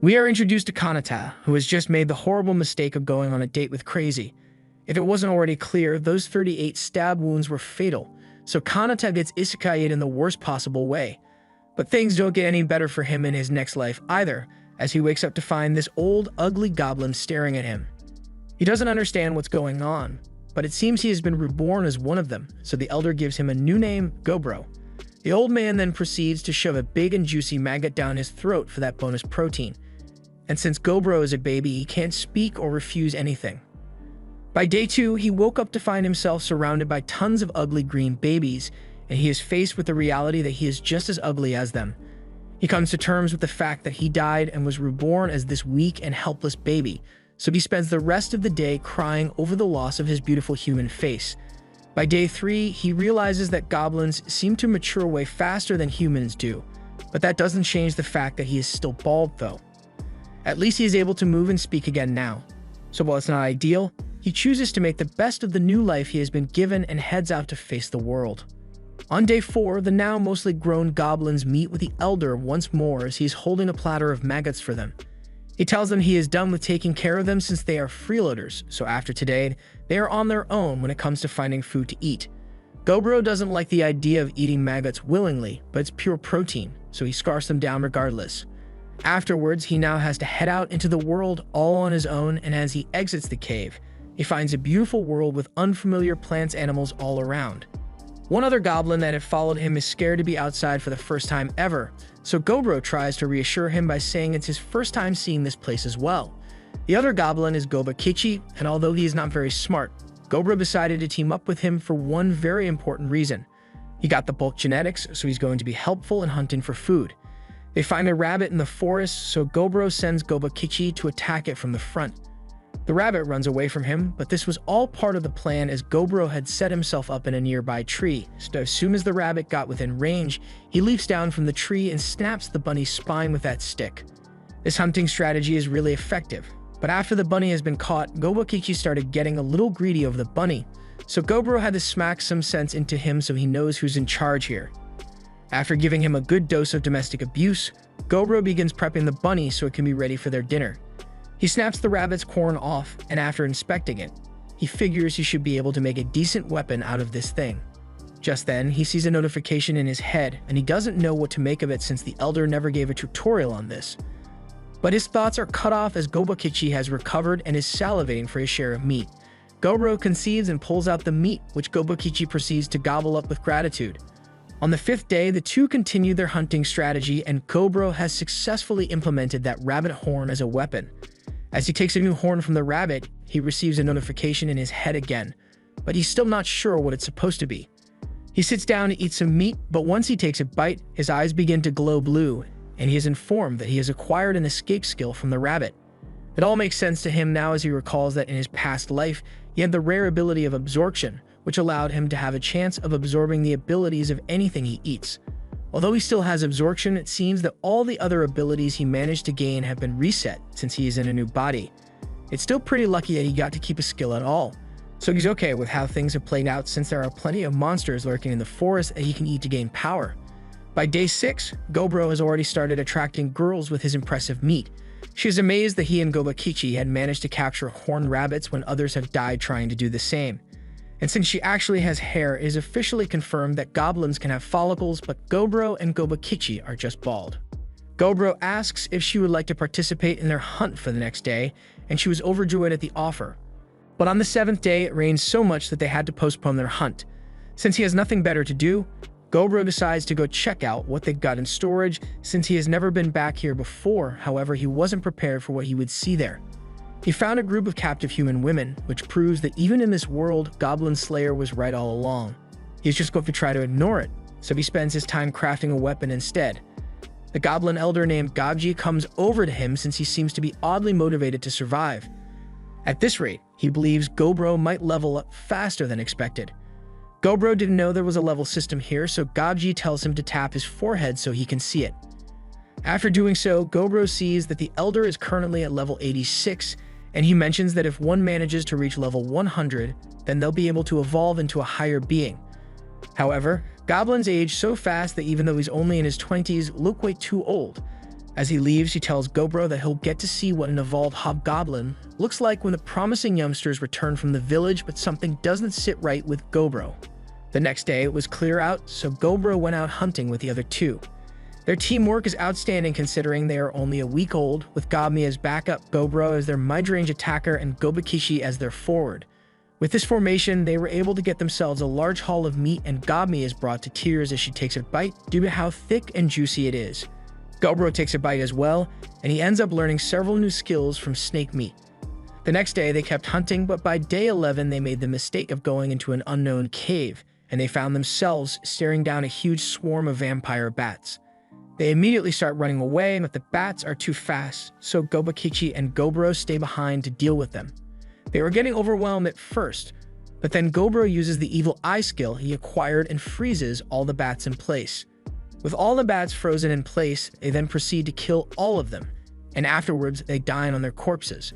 We are introduced to Kanata, who has just made the horrible mistake of going on a date with Crazy. If it wasn't already clear, those 38 stab wounds were fatal, so Kanata gets isekai'd in the worst possible way. But things don't get any better for him in his next life either, as he wakes up to find this old, ugly goblin staring at him. He doesn't understand what's going on, but it seems he has been reborn as one of them, so the elder gives him a new name, Gobro. The old man then proceeds to shove a big and juicy maggot down his throat for that bonus protein. And since Gobro is a baby, he can't speak or refuse anything. By day 2, he woke up to find himself surrounded by tons of ugly green babies, and he is faced with the reality that he is just as ugly as them. He comes to terms with the fact that he died and was reborn as this weak and helpless baby, so he spends the rest of the day crying over the loss of his beautiful human face. By day 3, he realizes that goblins seem to mature way faster than humans do, but that doesn't change the fact that he is still bald though. At least he is able to move and speak again now. So while it's not ideal, he chooses to make the best of the new life he has been given and heads out to face the world. On day 4, the now mostly grown goblins meet with the elder once more as he is holding a platter of maggots for them. He tells them he is done with taking care of them since they are freeloaders, so after today, they are on their own when it comes to finding food to eat. Gobro doesn't like the idea of eating maggots willingly, but it's pure protein, so he scarfs them down regardless. Afterwards, he now has to head out into the world all on his own, and as he exits the cave, he finds a beautiful world with unfamiliar plants and animals all around. One other goblin that had followed him is scared to be outside for the first time ever, so Gobro tries to reassure him by saying it's his first time seeing this place as well. The other goblin is Gobakichi, and although he is not very smart, Gobro decided to team up with him for one very important reason. He got the bulk genetics, so he's going to be helpful in hunting for food. They find a rabbit in the forest, so Gobro sends Gobakichi to attack it from the front. The rabbit runs away from him, but this was all part of the plan as Gobro had set himself up in a nearby tree, so as soon as the rabbit got within range, he leaps down from the tree and snaps the bunny's spine with that stick. This hunting strategy is really effective, but after the bunny has been caught, Gobakichi started getting a little greedy over the bunny, so Gobro had to smack some sense into him so he knows who's in charge here. After giving him a good dose of domestic abuse, Gobro begins prepping the bunny so it can be ready for their dinner. He snaps the rabbit's corn off, and after inspecting it, he figures he should be able to make a decent weapon out of this thing. Just then, he sees a notification in his head, and he doesn't know what to make of it since the elder never gave a tutorial on this. But his thoughts are cut off as Gobakichi has recovered and is salivating for his share of meat. Gobro conceives and pulls out the meat, which Gobakichi proceeds to gobble up with gratitude. On the 5th day, the two continue their hunting strategy, and Gobro has successfully implemented that rabbit horn as a weapon. As he takes a new horn from the rabbit, he receives a notification in his head again, but he's still not sure what it's supposed to be. He sits down to eat some meat, but once he takes a bite, his eyes begin to glow blue, and he is informed that he has acquired an escape skill from the rabbit. It all makes sense to him now as he recalls that in his past life, he had the rare ability of absorption, which allowed him to have a chance of absorbing the abilities of anything he eats. Although he still has absorption, it seems that all the other abilities he managed to gain have been reset since he is in a new body. It's still pretty lucky that he got to keep a skill at all, so he's okay with how things have played out since there are plenty of monsters lurking in the forest that he can eat to gain power. By day 6, Gobro has already started attracting girls with his impressive meat. She is amazed that he and Gobakichi had managed to capture horned rabbits when others have died trying to do the same. And since she actually has hair, it is officially confirmed that goblins can have follicles, but Gobro and Gobakichi are just bald. Gobro asks if she would like to participate in their hunt for the next day, and she was overjoyed at the offer. But on the 7th day, it rains so much that they had to postpone their hunt. Since he has nothing better to do, Gobro decides to go check out what they've got in storage since he has never been back here before. However, he wasn't prepared for what he would see there. He found a group of captive human women, which proves that even in this world, Goblin Slayer was right all along. He's just going to try to ignore it, so he spends his time crafting a weapon instead. The goblin elder named Gabji comes over to him since he seems to be oddly motivated to survive. At this rate, he believes Gobro might level up faster than expected. Gobro didn't know there was a level system here, so Gabji tells him to tap his forehead so he can see it. After doing so, Gobro sees that the elder is currently at level 86, and he mentions that if one manages to reach level 100, then they'll be able to evolve into a higher being. However, goblins age so fast that even though he's only in his 20s, look way too old. As he leaves, he tells Gobro that he'll get to see what an evolved hobgoblin looks like when the promising youngsters return from the village, but something doesn't sit right with Gobro. The next day, it was clear out, so Gobro went out hunting with the other two. Their teamwork is outstanding considering they are only a week old, with Gobmi as backup, Gobro as their mid-range attacker, and Gobakishi as their forward. With this formation, they were able to get themselves a large haul of meat, and Gobmi is brought to tears as she takes a bite due to how thick and juicy it is. Gobro takes a bite as well, and he ends up learning several new skills from snake meat. The next day, they kept hunting, but by day 11, they made the mistake of going into an unknown cave, and they found themselves staring down a huge swarm of vampire bats. They immediately start running away, but the bats are too fast, so Gobakichi and Gobro stay behind to deal with them. They were getting overwhelmed at first, but then Gobro uses the evil eye skill he acquired and freezes all the bats in place. With all the bats frozen in place, they then proceed to kill all of them, and afterwards they dine on their corpses.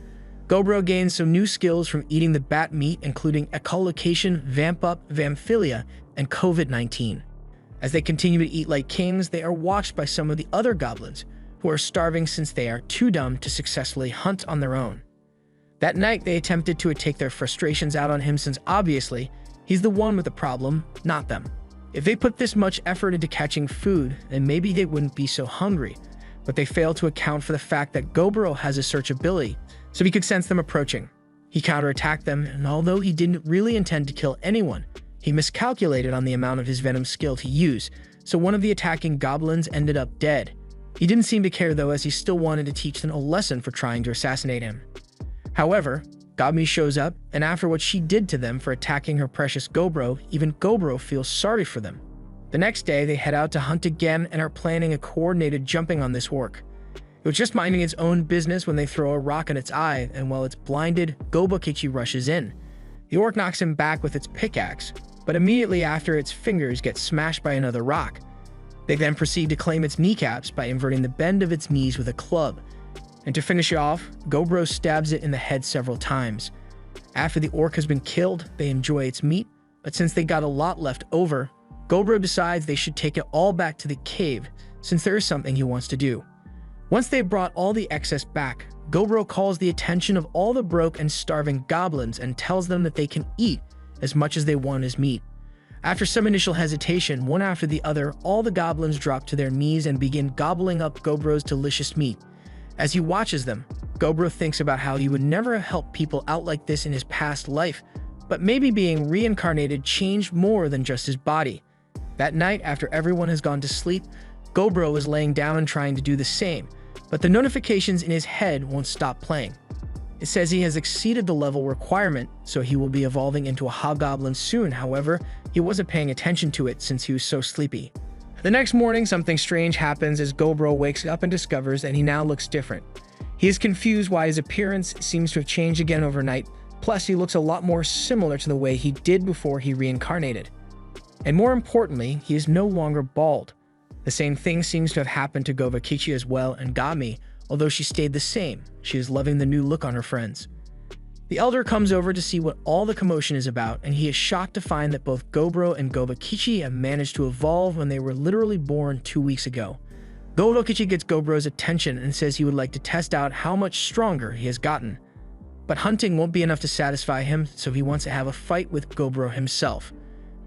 Gobro gains some new skills from eating the bat meat, including echolocation, vamp up, vamphilia, and COVID-19. As they continue to eat like kings, they are watched by some of the other goblins, who are starving since they are too dumb to successfully hunt on their own. That night, they attempted to take their frustrations out on him since obviously, he's the one with the problem, not them. If they put this much effort into catching food, then maybe they wouldn't be so hungry, but they fail to account for the fact that Gobro has a search ability, so he could sense them approaching. He counterattacked them, and although he didn't really intend to kill anyone, he miscalculated on the amount of his venom skill to use, so one of the attacking goblins ended up dead. He didn't seem to care though, as he still wanted to teach them a lesson for trying to assassinate him. However, Gobmi shows up, and after what she did to them for attacking her precious Gobro, even Gobro feels sorry for them. The next day, they head out to hunt again and are planning a coordinated jumping on this orc. It was just minding its own business when they throw a rock in its eye, and while it's blinded, Gobakichi rushes in. The orc knocks him back with its pickaxe, but immediately after, its fingers get smashed by another rock. They then proceed to claim its kneecaps by inverting the bend of its knees with a club. And to finish off, Gobro stabs it in the head several times. After the orc has been killed, they enjoy its meat, but since they got a lot left over, Gobro decides they should take it all back to the cave, since there is something he wants to do. Once they've brought all the excess back, Gobro calls the attention of all the broke and starving goblins and tells them that they can eat as much as they want as meat. After some initial hesitation, one after the other, all the goblins drop to their knees and begin gobbling up Gobro's delicious meat. As he watches them, Gobro thinks about how he would never have helped people out like this in his past life, but maybe being reincarnated changed more than just his body. That night, after everyone has gone to sleep, Gobro is laying down and trying to do the same, but the notifications in his head won't stop playing. It says he has exceeded the level requirement, so he will be evolving into a hobgoblin soon. However, he wasn't paying attention to it since he was so sleepy. The next morning, something strange happens as Gobro wakes up and discovers that he now looks different. He is confused why his appearance seems to have changed again overnight, plus he looks a lot more similar to the way he did before he reincarnated. And more importantly, he is no longer bald. The same thing seems to have happened to Gobakichi as well, and Gami, although she stayed the same. She is loving the new look on her friends. The elder comes over to see what all the commotion is about, and he is shocked to find that both Gobro and Gobakichi have managed to evolve when they were literally born 2 weeks ago. Gobakichi gets Gobro's attention and says he would like to test out how much stronger he has gotten. But hunting won't be enough to satisfy him, so he wants to have a fight with Gobro himself.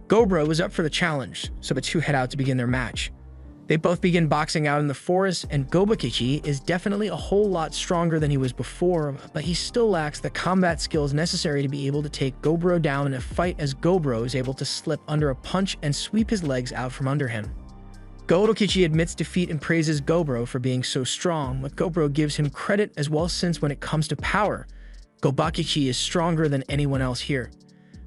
Gobro was up for the challenge, so the two head out to begin their match. They both begin boxing out in the forest, and Gobakichi is definitely a whole lot stronger than he was before, but he still lacks the combat skills necessary to be able to take Gobro down in a fight, as Gobro is able to slip under a punch and sweep his legs out from under him. Gobakichi admits defeat and praises Gobro for being so strong, but Gobro gives him credit as well, since when it comes to power, Gobakichi is stronger than anyone else here.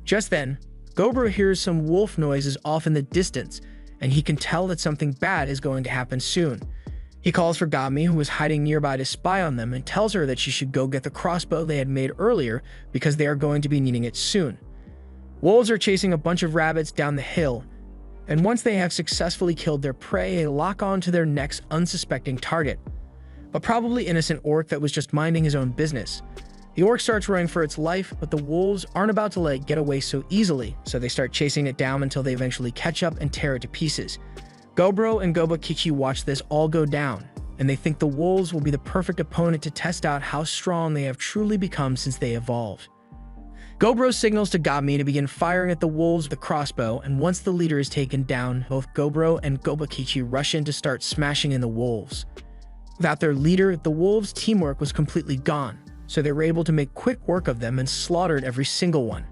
Just then, Gobro hears some wolf noises off in the distance, and he can tell that something bad is going to happen soon. He calls for Gami, who is hiding nearby, to spy on them, and tells her that she should go get the crossbow they had made earlier because they are going to be needing it soon. Wolves are chasing a bunch of rabbits down the hill, and once they have successfully killed their prey, they lock on to their next unsuspecting target, a probably innocent orc that was just minding his own business. The orc starts running for its life, but the wolves aren't about to let it get away so easily, so they start chasing it down until they eventually catch up and tear it to pieces. Gobro and Gobakichi watch this all go down, and they think the wolves will be the perfect opponent to test out how strong they have truly become since they evolved. Gobro signals to Gami to begin firing at the wolves with a crossbow, and once the leader is taken down, both Gobro and Gobakichi rush in to start smashing in the wolves. Without their leader, the wolves' teamwork was completely gone, so they were able to make quick work of them and slaughtered every single one.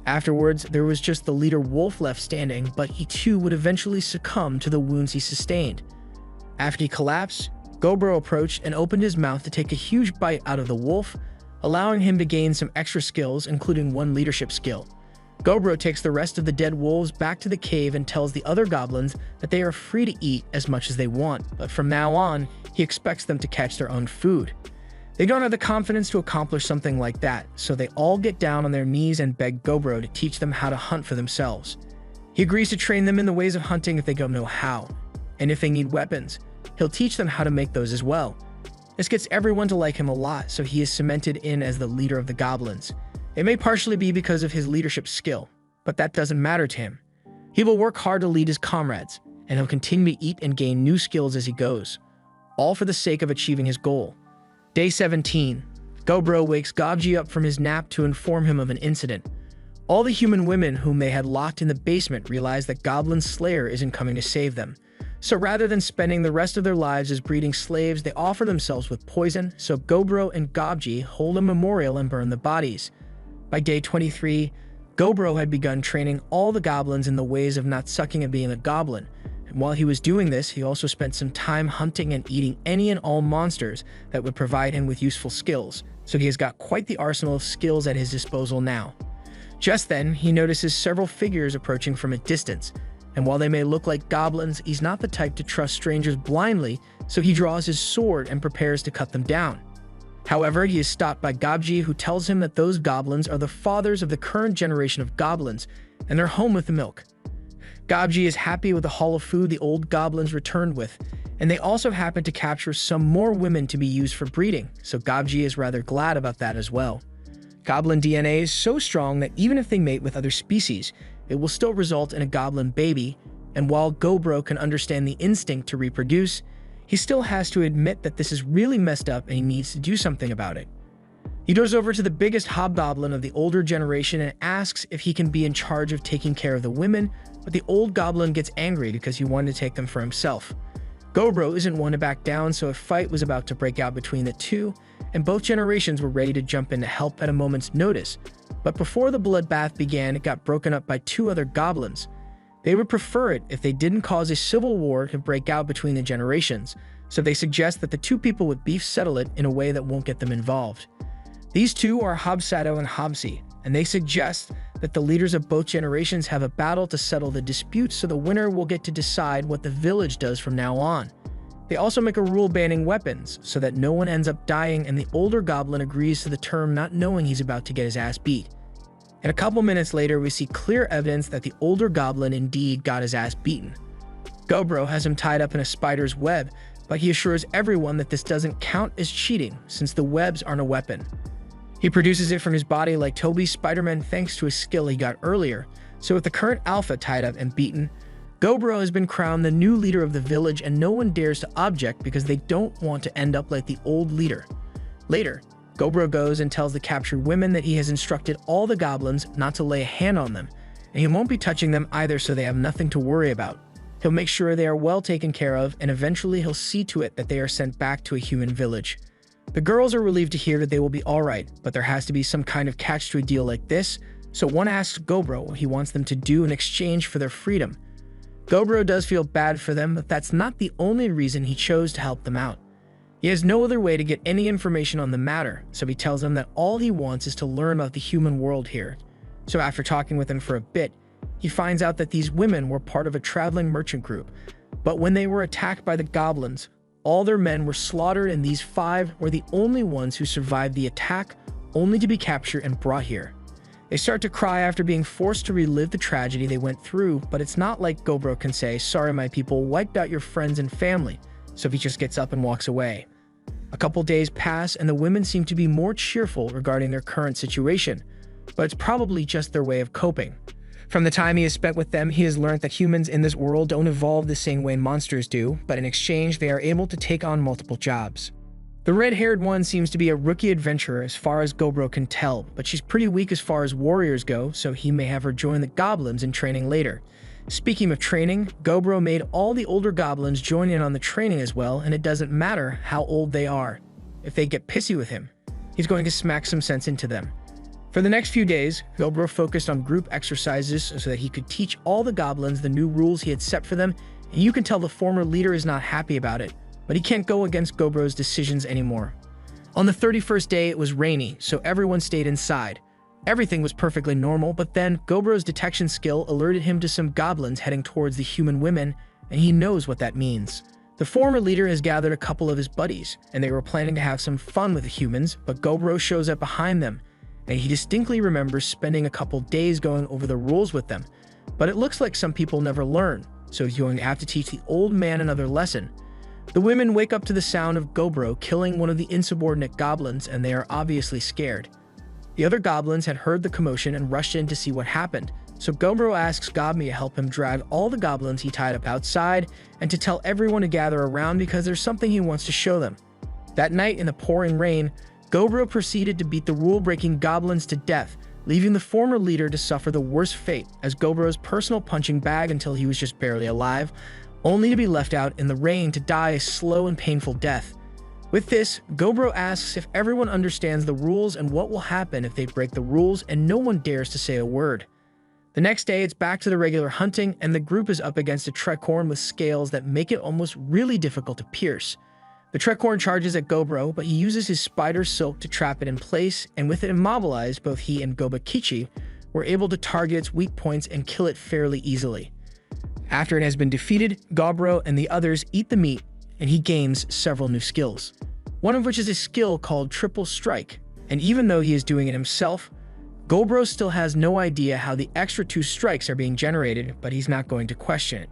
Afterwards, there was just the leader wolf left standing, but he too would eventually succumb to the wounds he sustained. After he collapsed, Gobro approached and opened his mouth to take a huge bite out of the wolf, allowing him to gain some extra skills, including one leadership skill. Gobro takes the rest of the dead wolves back to the cave and tells the other goblins that they are free to eat as much as they want, but from now on, he expects them to catch their own food. They don't have the confidence to accomplish something like that, so they all get down on their knees and beg Gobro to teach them how to hunt for themselves. He agrees to train them in the ways of hunting if they don't know how, and if they need weapons, he'll teach them how to make those as well. This gets everyone to like him a lot, so he is cemented in as the leader of the goblins. It may partially be because of his leadership skill, but that doesn't matter to him. He will work hard to lead his comrades, and he'll continue to eat and gain new skills as he goes, all for the sake of achieving his goal. Day 17. Gobro wakes Gobji up from his nap to inform him of an incident. All the human women whom they had locked in the basement realize that Goblin Slayer isn't coming to save them. So rather than spending the rest of their lives as breeding slaves, they offer themselves with poison, so Gobro and Gobji hold a memorial and burn the bodies. By day 23, Gobro had begun training all the goblins in the ways of not sucking at being a goblin. And while he was doing this, he also spent some time hunting and eating any and all monsters that would provide him with useful skills, so he has got quite the arsenal of skills at his disposal now. Just then, he notices several figures approaching from a distance, and while they may look like goblins, he's not the type to trust strangers blindly, so he draws his sword and prepares to cut them down. However, he is stopped by Gobji, who tells him that those goblins are the fathers of the current generation of goblins, and they're home with the milk. Gobji is happy with the haul of food the old goblins returned with, and they also happen to capture some more women to be used for breeding, so Gobji is rather glad about that as well. Goblin DNA is so strong that even if they mate with other species, it will still result in a goblin baby, and while Gobro can understand the instinct to reproduce, he still has to admit that this is really messed up and he needs to do something about it. He goes over to the biggest hobgoblin of the older generation and asks if he can be in charge of taking care of the women, but the old goblin gets angry because he wanted to take them for himself. Gobro isn't one to back down, so a fight was about to break out between the two, and both generations were ready to jump in to help at a moment's notice. But before the bloodbath began, it got broken up by two other goblins. They would prefer it if they didn't cause a civil war to break out between the generations, so they suggest that the two people with beef settle it in a way that won't get them involved. These two are Hobsato and Hobsi, and they suggest that the leaders of both generations have a battle to settle the dispute, so the winner will get to decide what the village does from now on. They also make a rule banning weapons, so that no one ends up dying, and the older goblin agrees to the term, not knowing he's about to get his ass beat. And a couple minutes later, we see clear evidence that the older goblin indeed got his ass beaten. Gobro has him tied up in a spider's web, but he assures everyone that this doesn't count as cheating, since the webs aren't a weapon. He produces it from his body like Toby's Spider-Man thanks to a skill he got earlier, so with the current alpha tied up and beaten, Gobro has been crowned the new leader of the village, and no one dares to object because they don't want to end up like the old leader. Later, Gobro goes and tells the captured women that he has instructed all the goblins not to lay a hand on them, and he won't be touching them either, so they have nothing to worry about. He'll make sure they are well taken care of, and eventually he'll see to it that they are sent back to a human village. The girls are relieved to hear that they will be alright, but there has to be some kind of catch to a deal like this, so one asks Gobro what he wants them to do in exchange for their freedom. Gobro does feel bad for them, but that's not the only reason he chose to help them out. He has no other way to get any information on the matter, so he tells them that all he wants is to learn about the human world here. So after talking with them for a bit, he finds out that these women were part of a traveling merchant group, but when they were attacked by the goblins, all their men were slaughtered, and these 5 were the only ones who survived the attack, only to be captured and brought here. They start to cry after being forced to relive the tragedy they went through, but it's not like Gobro can say, "Sorry, my people wiped out your friends and family," so he just gets up and walks away. A couple days pass, and the women seem to be more cheerful regarding their current situation, but it's probably just their way of coping. From the time he has spent with them, he has learned that humans in this world don't evolve the same way monsters do, but in exchange, they are able to take on multiple jobs. The red-haired one seems to be a rookie adventurer as far as Gobro can tell, but she's pretty weak as far as warriors go, so he may have her join the goblins in training later. Speaking of training, Gobro made all the older goblins join in on the training as well, and it doesn't matter how old they are. If they get pissy with him, he's going to smack some sense into them. For the next few days, Gobro focused on group exercises so that he could teach all the goblins the new rules he had set for them, and you can tell the former leader is not happy about it, but he can't go against Gobro's decisions anymore. On the 31st day, it was rainy, so everyone stayed inside. Everything was perfectly normal, but then Gobro's detection skill alerted him to some goblins heading towards the human women, and he knows what that means. The former leader has gathered a couple of his buddies, and they were planning to have some fun with the humans, but Gobro shows up behind them, and he distinctly remembers spending a couple days going over the rules with them. But it looks like some people never learn, so he's going to have to teach the old man another lesson. The women wake up to the sound of Gobro killing one of the insubordinate goblins, and they are obviously scared. The other goblins had heard the commotion and rushed in to see what happened, so Gobro asks Gobmi to help him drag all the goblins he tied up outside and to tell everyone to gather around because there's something he wants to show them. That night in the pouring rain, Gobro proceeded to beat the rule-breaking goblins to death, leaving the former leader to suffer the worst fate as Gobro's personal punching bag until he was just barely alive, only to be left out in the rain to die a slow and painful death. With this, Gobro asks if everyone understands the rules and what will happen if they break the rules, and no one dares to say a word. The next day, it's back to the regular hunting, and the group is up against a trekhorn with scales that make it almost really difficult to pierce. The trekhorn charges at Gobro, but he uses his spider silk to trap it in place, and with it immobilized, both he and Gobakichi were able to target its weak points and kill it fairly easily. After it has been defeated, Gobro and the others eat the meat, and he gains several new skills. One of which is a skill called Triple Strike, and even though he is doing it himself, Gobro still has no idea how the extra 2 strikes are being generated, but he's not going to question it.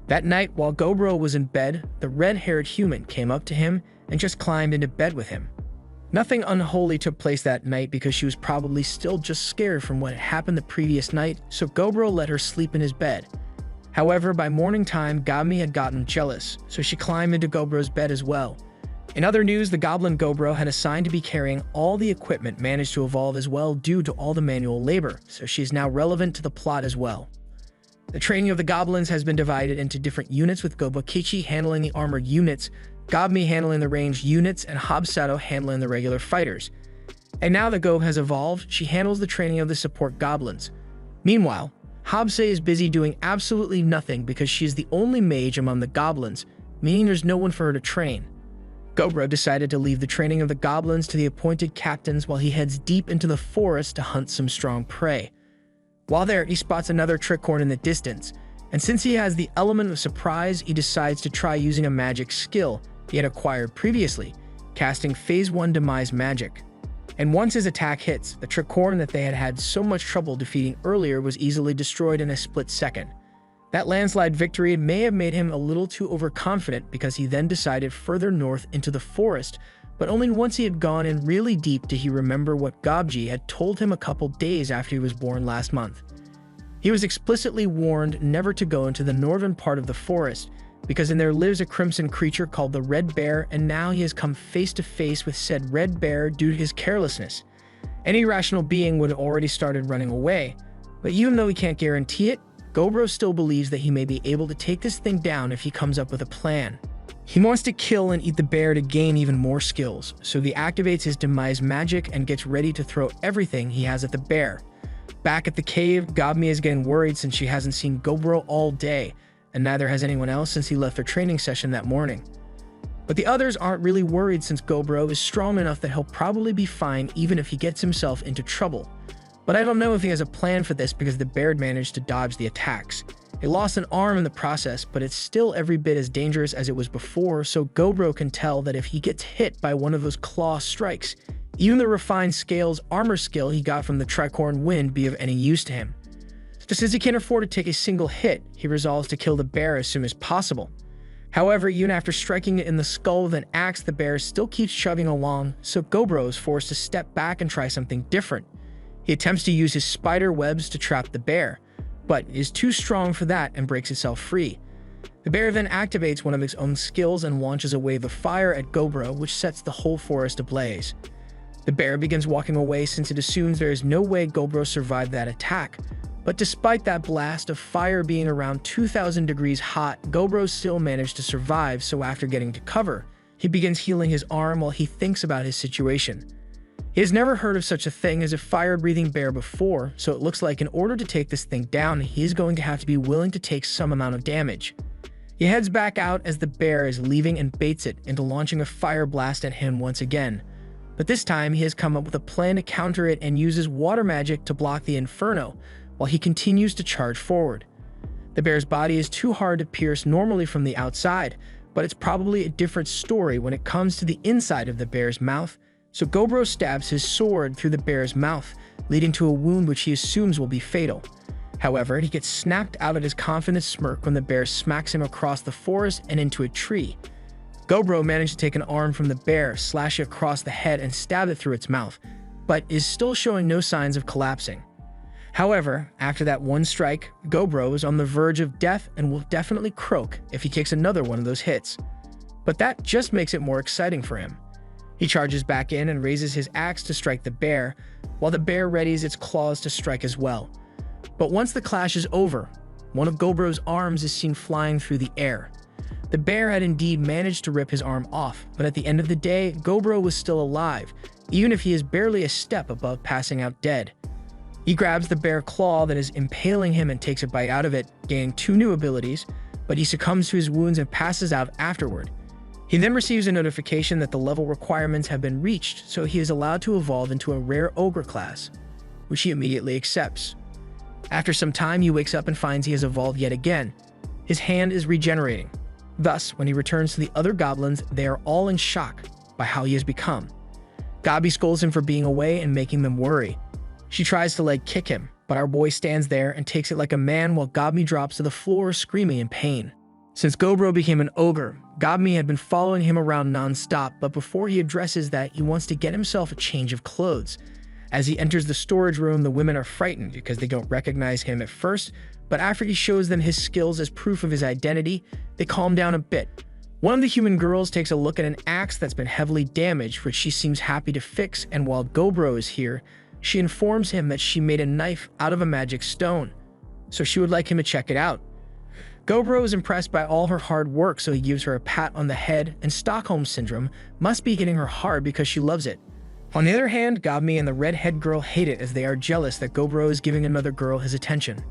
That night, while Gobro was in bed, the red-haired human came up to him and just climbed into bed with him. Nothing unholy took place that night because she was probably still just scared from what had happened the previous night, so Gobro let her sleep in his bed. However, by morning time, Gobmi had gotten jealous, so she climbed into Gobro's bed as well. In other news, the Goblin Gobro had assigned to be carrying all the equipment managed to evolve as well due to all the manual labor, so she is now relevant to the plot as well. The training of the goblins has been divided into different units, with Gobakichi handling the armored units, Gobmi handling the ranged units, and Hobsato handling the regular fighters. And now that Gob has evolved, she handles the training of the support goblins. Meanwhile, Hobse is busy doing absolutely nothing because she is the only mage among the goblins, meaning there's no one for her to train. Gobro decided to leave the training of the goblins to the appointed captains while he heads deep into the forest to hunt some strong prey. While there, he spots another trekhorn in the distance, and since he has the element of surprise, he decides to try using a magic skill he had acquired previously, casting Phase 1 Demise Magic. And once his attack hits, the trekhorn that they had had so much trouble defeating earlier was easily destroyed in a split second. That landslide victory may have made him a little too overconfident because he then decided further north into the forest, but only once he had gone in really deep did he remember what Gobji had told him a couple days after he was born last month. He was explicitly warned never to go into the northern part of the forest, because in there lives a crimson creature called the Red Bear, and now he has come face to face with said Red Bear due to his carelessness. Any rational being would have already started running away, but even though he can't guarantee it, Gobro still believes that he may be able to take this thing down if he comes up with a plan. He wants to kill and eat the bear to gain even more skills, so he activates his Demise Magic and gets ready to throw everything he has at the bear. Back at the cave, Gobmi is getting worried since she hasn't seen Gobro all day, and neither has anyone else since he left their training session that morning. But the others aren't really worried since Gobro is strong enough that he'll probably be fine even if he gets himself into trouble. But I don't know if he has a plan for this because the bear managed to dodge the attacks. It lost an arm in the process, but it's still every bit as dangerous as it was before, so Gobro can tell that if he gets hit by one of those claw strikes, even the refined scales armor skill he got from the tricorn wouldn't be of any use to him. So since he can't afford to take a single hit, he resolves to kill the bear as soon as possible. However, even after striking it in the skull with an axe, the bear still keeps chugging along, so Gobro is forced to step back and try something different. He attempts to use his spider webs to trap the bear, but is too strong for that and breaks itself free. The bear then activates one of its own skills and launches a wave of fire at Gobro, which sets the whole forest ablaze. The bear begins walking away since it assumes there is no way Gobro survived that attack. But despite that blast of fire being around 2,000 degrees hot, Gobro still managed to survive, so after getting to cover, he begins healing his arm while he thinks about his situation. He has never heard of such a thing as a fire-breathing bear before, so it looks like in order to take this thing down, he is going to have to be willing to take some amount of damage. He heads back out as the bear is leaving and baits it into launching a fire blast at him once again. But this time, he has come up with a plan to counter it and uses water magic to block the inferno, while he continues to charge forward. The bear's body is too hard to pierce normally from the outside, but it's probably a different story when it comes to the inside of the bear's mouth, so Gobro stabs his sword through the bear's mouth, leading to a wound which he assumes will be fatal. However, he gets snapped out of his confident smirk when the bear smacks him across the forest and into a tree. Gobro managed to take an arm from the bear, slash it across the head and stab it through its mouth, but is still showing no signs of collapsing. However, after that one strike, Gobro is on the verge of death and will definitely croak if he takes another one of those hits. But that just makes it more exciting for him. He charges back in and raises his axe to strike the bear, while the bear readies its claws to strike as well. But once the clash is over, one of Gobro's arms is seen flying through the air. The bear had indeed managed to rip his arm off, but at the end of the day, Gobro was still alive, even if he is barely a step above passing out dead. He grabs the bear claw that is impaling him and takes a bite out of it, gaining 2 new abilities, but he succumbs to his wounds and passes out afterward. He then receives a notification that the level requirements have been reached, so he is allowed to evolve into a rare ogre class, which he immediately accepts. After some time, he wakes up and finds he has evolved yet again. His hand is regenerating. Thus, when he returns to the other goblins, they are all in shock by how he has become. Gabi scolds him for being away and making them worry. She tries to leg kick him, but our boy stands there and takes it like a man while Gabi drops to the floor screaming in pain. Since Gobro became an ogre, Gabi had been following him around non-stop, but before he addresses that, he wants to get himself a change of clothes. As he enters the storage room, the women are frightened because they don't recognize him at first, but after he shows them his skills as proof of his identity, they calm down a bit. One of the human girls takes a look at an axe that's been heavily damaged, which she seems happy to fix, and while Gobro is here, she informs him that she made a knife out of a magic stone, so she would like him to check it out. Gobro is impressed by all her hard work, so he gives her a pat on the head, and Stockholm Syndrome must be hitting her hard because she loves it. On the other hand, Gabi and the redhead girl hate it as they are jealous that Gobro is giving another girl his attention.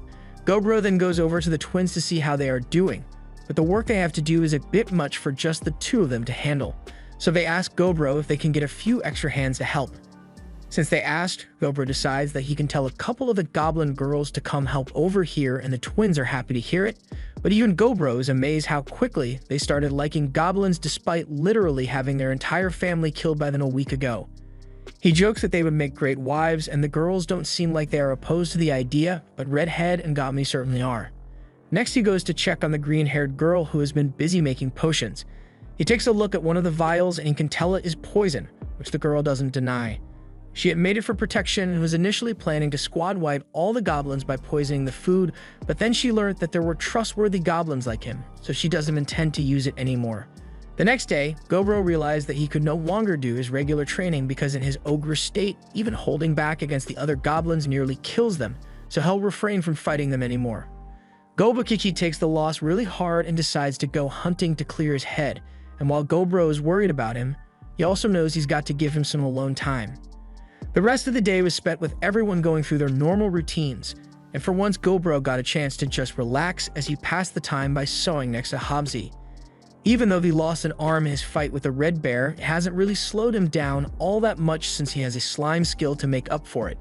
Gobro then goes over to the twins to see how they are doing, but the work they have to do is a bit much for just the 2 of them to handle, so they ask Gobro if they can get a few extra hands to help. Since they asked, Gobro decides that he can tell a couple of the goblin girls to come help over here, and the twins are happy to hear it, but even Gobro is amazed how quickly they started liking goblins despite literally having their entire family killed by them a week ago. He jokes that they would make great wives, and the girls don't seem like they are opposed to the idea, but Redhead and Gabi certainly are. Next, he goes to check on the green-haired girl who has been busy making potions. He takes a look at one of the vials and he can tell it is poison, which the girl doesn't deny. She had made it for protection and was initially planning to squad wipe all the goblins by poisoning the food, but then she learned that there were trustworthy goblins like him, so she doesn't intend to use it anymore. The next day, Gobro realized that he could no longer do his regular training because in his ogre state, even holding back against the other goblins nearly kills them, so he'll refrain from fighting them anymore. Gobakichi takes the loss really hard and decides to go hunting to clear his head, and while Gobro is worried about him, he also knows he's got to give him some alone time. The rest of the day was spent with everyone going through their normal routines, and for once Gobro got a chance to just relax as he passed the time by sewing next to Hobbsy. Even though he lost an arm in his fight with the red bear, it hasn't really slowed him down all that much since he has a slime skill to make up for it.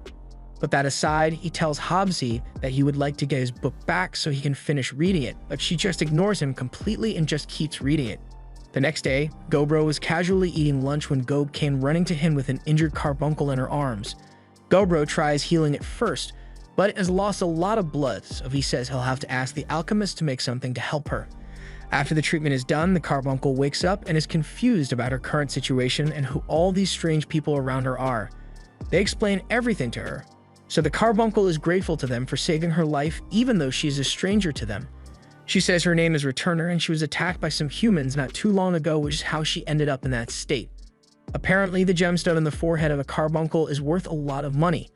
But that aside, he tells Hobbsy that he would like to get his book back so he can finish reading it, but she just ignores him completely and just keeps reading it. The next day, Gobro was casually eating lunch when Gob came running to him with an injured carbuncle in her arms. Gobro tries healing it first, but it has lost a lot of blood, so he says he'll have to ask the alchemist to make something to help her. After the treatment is done, the carbuncle wakes up and is confused about her current situation and who all these strange people around her are. They explain everything to her, So the carbuncle is grateful to them for saving her life even though she is a stranger to them. She says her name is Returner and she was attacked by some humans not too long ago, which is how she ended up in that state. Apparently, the gemstone in the forehead of a carbuncle is worth a lot of money,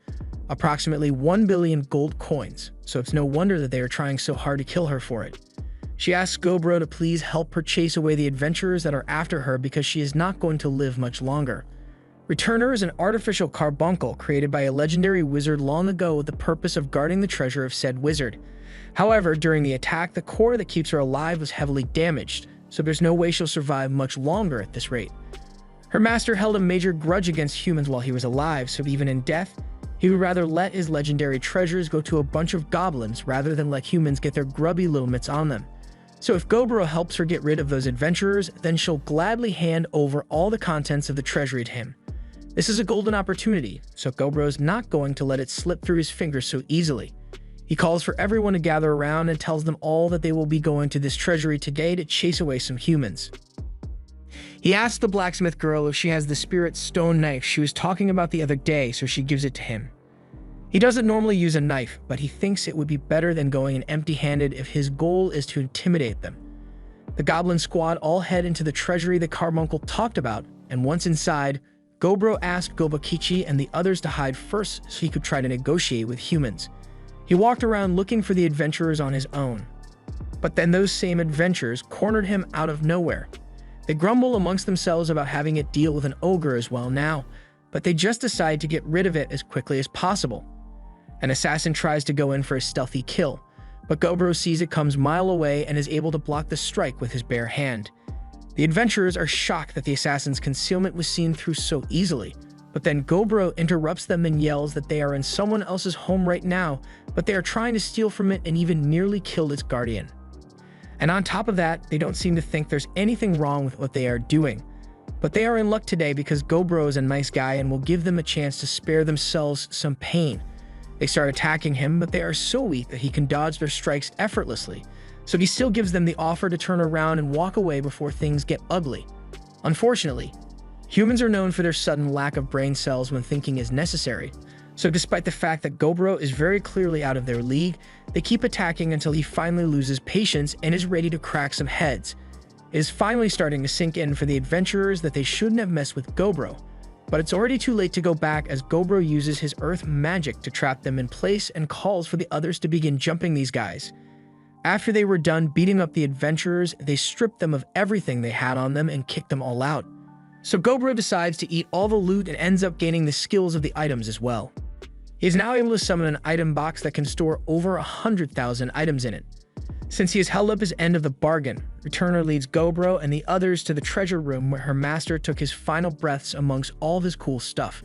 approximately 1 billion gold coins, so it's no wonder that they are trying so hard to kill her for it. She asks Gobro to please help her chase away the adventurers that are after her because she is not going to live much longer. Returner is an artificial carbuncle created by a legendary wizard long ago with the purpose of guarding the treasure of said wizard. However, during the attack, the core that keeps her alive was heavily damaged, so there's no way she'll survive much longer at this rate. Her master held a major grudge against humans while he was alive, so even in death, he would rather let his legendary treasures go to a bunch of goblins rather than let humans get their grubby little mitts on them. So if Gobro helps her get rid of those adventurers, then she'll gladly hand over all the contents of the treasury to him. This is a golden opportunity, so Gobro's not going to let it slip through his fingers so easily. He calls for everyone to gather around and tells them all that they will be going to this treasury today to chase away some humans. He asks the blacksmith girl if she has the spirit stone knife she was talking about the other day, so she gives it to him. He doesn't normally use a knife, but he thinks it would be better than going in empty-handed if his goal is to intimidate them. The goblin squad all head into the treasury the carbuncle talked about, and once inside, Gobro asked Gobakichi and the others to hide first so he could try to negotiate with humans. He walked around looking for the adventurers on his own. But then those same adventurers cornered him out of nowhere. They grumble amongst themselves about having it deal with an ogre as well now, but they just decide to get rid of it as quickly as possible. An assassin tries to go in for a stealthy kill, but Gobro sees it comes a mile away and is able to block the strike with his bare hand. The adventurers are shocked that the assassin's concealment was seen through so easily, but then Gobro interrupts them and yells that they are in someone else's home right now, but they are trying to steal from it and even nearly killed its guardian. And on top of that, they don't seem to think there's anything wrong with what they are doing. But they are in luck today because Gobro is a nice guy and will give them a chance to spare themselves some pain. They start attacking him, but they are so weak that he can dodge their strikes effortlessly, so he still gives them the offer to turn around and walk away before things get ugly. Unfortunately, humans are known for their sudden lack of brain cells when thinking is necessary, so despite the fact that Gobro is very clearly out of their league, they keep attacking until he finally loses patience and is ready to crack some heads. It is finally starting to sink in for the adventurers that they shouldn't have messed with Gobro, but it's already too late to go back as Gobro uses his earth magic to trap them in place and calls for the others to begin jumping these guys. After they were done beating up the adventurers, they stripped them of everything they had on them and kicked them all out. So Gobro decides to eat all the loot and ends up gaining the skills of the items as well. He is now able to summon an item box that can store over 100,000 items in it. Since he has held up his end of the bargain, Returner leads Gobro and the others to the treasure room where her master took his final breaths amongst all of his cool stuff.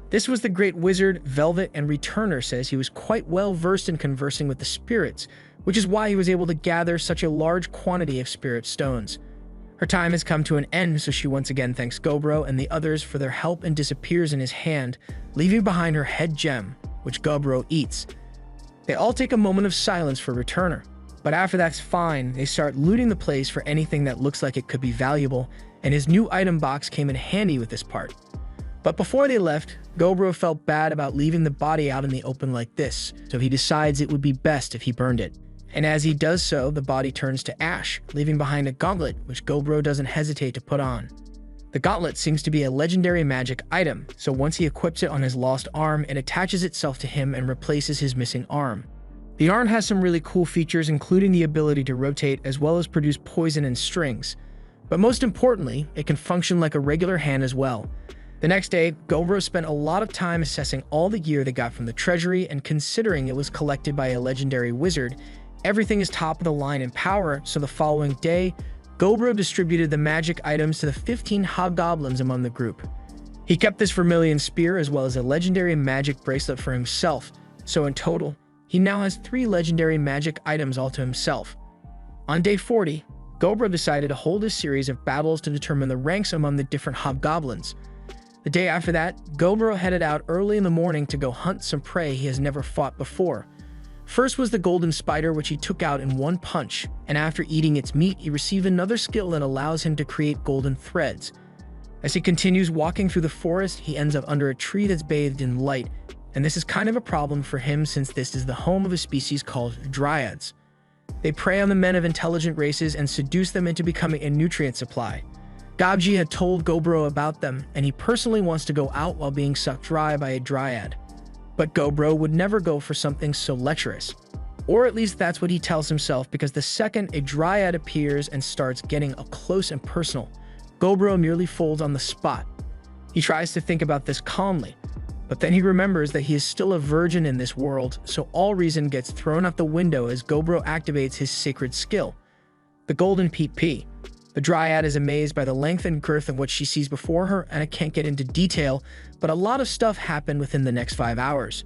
This was the great wizard, Velvet, and Returner says he was quite well versed in conversing with the spirits, which is why he was able to gather such a large quantity of spirit stones. Her time has come to an end, so she once again thanks Gobro and the others for their help and disappears in his hand, leaving behind her head gem, which Gobro eats. They all take a moment of silence for Returner, but after that's fine, they start looting the place for anything that looks like it could be valuable, and his new item box came in handy with this part. But before they left, Gobro felt bad about leaving the body out in the open like this, so he decides it would be best if he burned it. And as he does so, the body turns to ash, leaving behind a gauntlet, which Gobro doesn't hesitate to put on. The gauntlet seems to be a legendary magic item, so once he equips it on his lost arm, it attaches itself to him and replaces his missing arm. The arm has some really cool features, including the ability to rotate as well as produce poison and strings. But most importantly, it can function like a regular hand as well. The next day, Gobro spent a lot of time assessing all the gear they got from the treasury, and considering it was collected by a legendary wizard, everything is top of the line in power, so the following day, Gobro distributed the magic items to the 15 hobgoblins among the group. He kept this vermilion spear as well as a legendary magic bracelet for himself, so in total, he now has 3 legendary magic items all to himself. On day 40, Gobro decided to hold a series of battles to determine the ranks among the different hobgoblins. The day after that, Gobro headed out early in the morning to go hunt some prey he has never fought before. First was the golden spider, which he took out in one punch, and after eating its meat, he received another skill that allows him to create golden threads. As he continues walking through the forest, he ends up under a tree that's bathed in light, and this is kind of a problem for him since this is the home of a species called dryads. They prey on the men of intelligent races and seduce them into becoming a nutrient supply. Goblin had told Gobro about them, and he personally wants to go out while being sucked dry by a dryad. But Gobro would never go for something so lecherous. Or at least that's what he tells himself, because the second a dryad appears and starts getting up close and personal, Gobro merely folds on the spot. He tries to think about this calmly, but then he remembers that he is still a virgin in this world, so all reason gets thrown out the window as Gobro activates his sacred skill, the Golden PP. The dryad is amazed by the length and girth of what she sees before her, and I can't get into detail, but a lot of stuff happened within the next 5 hours.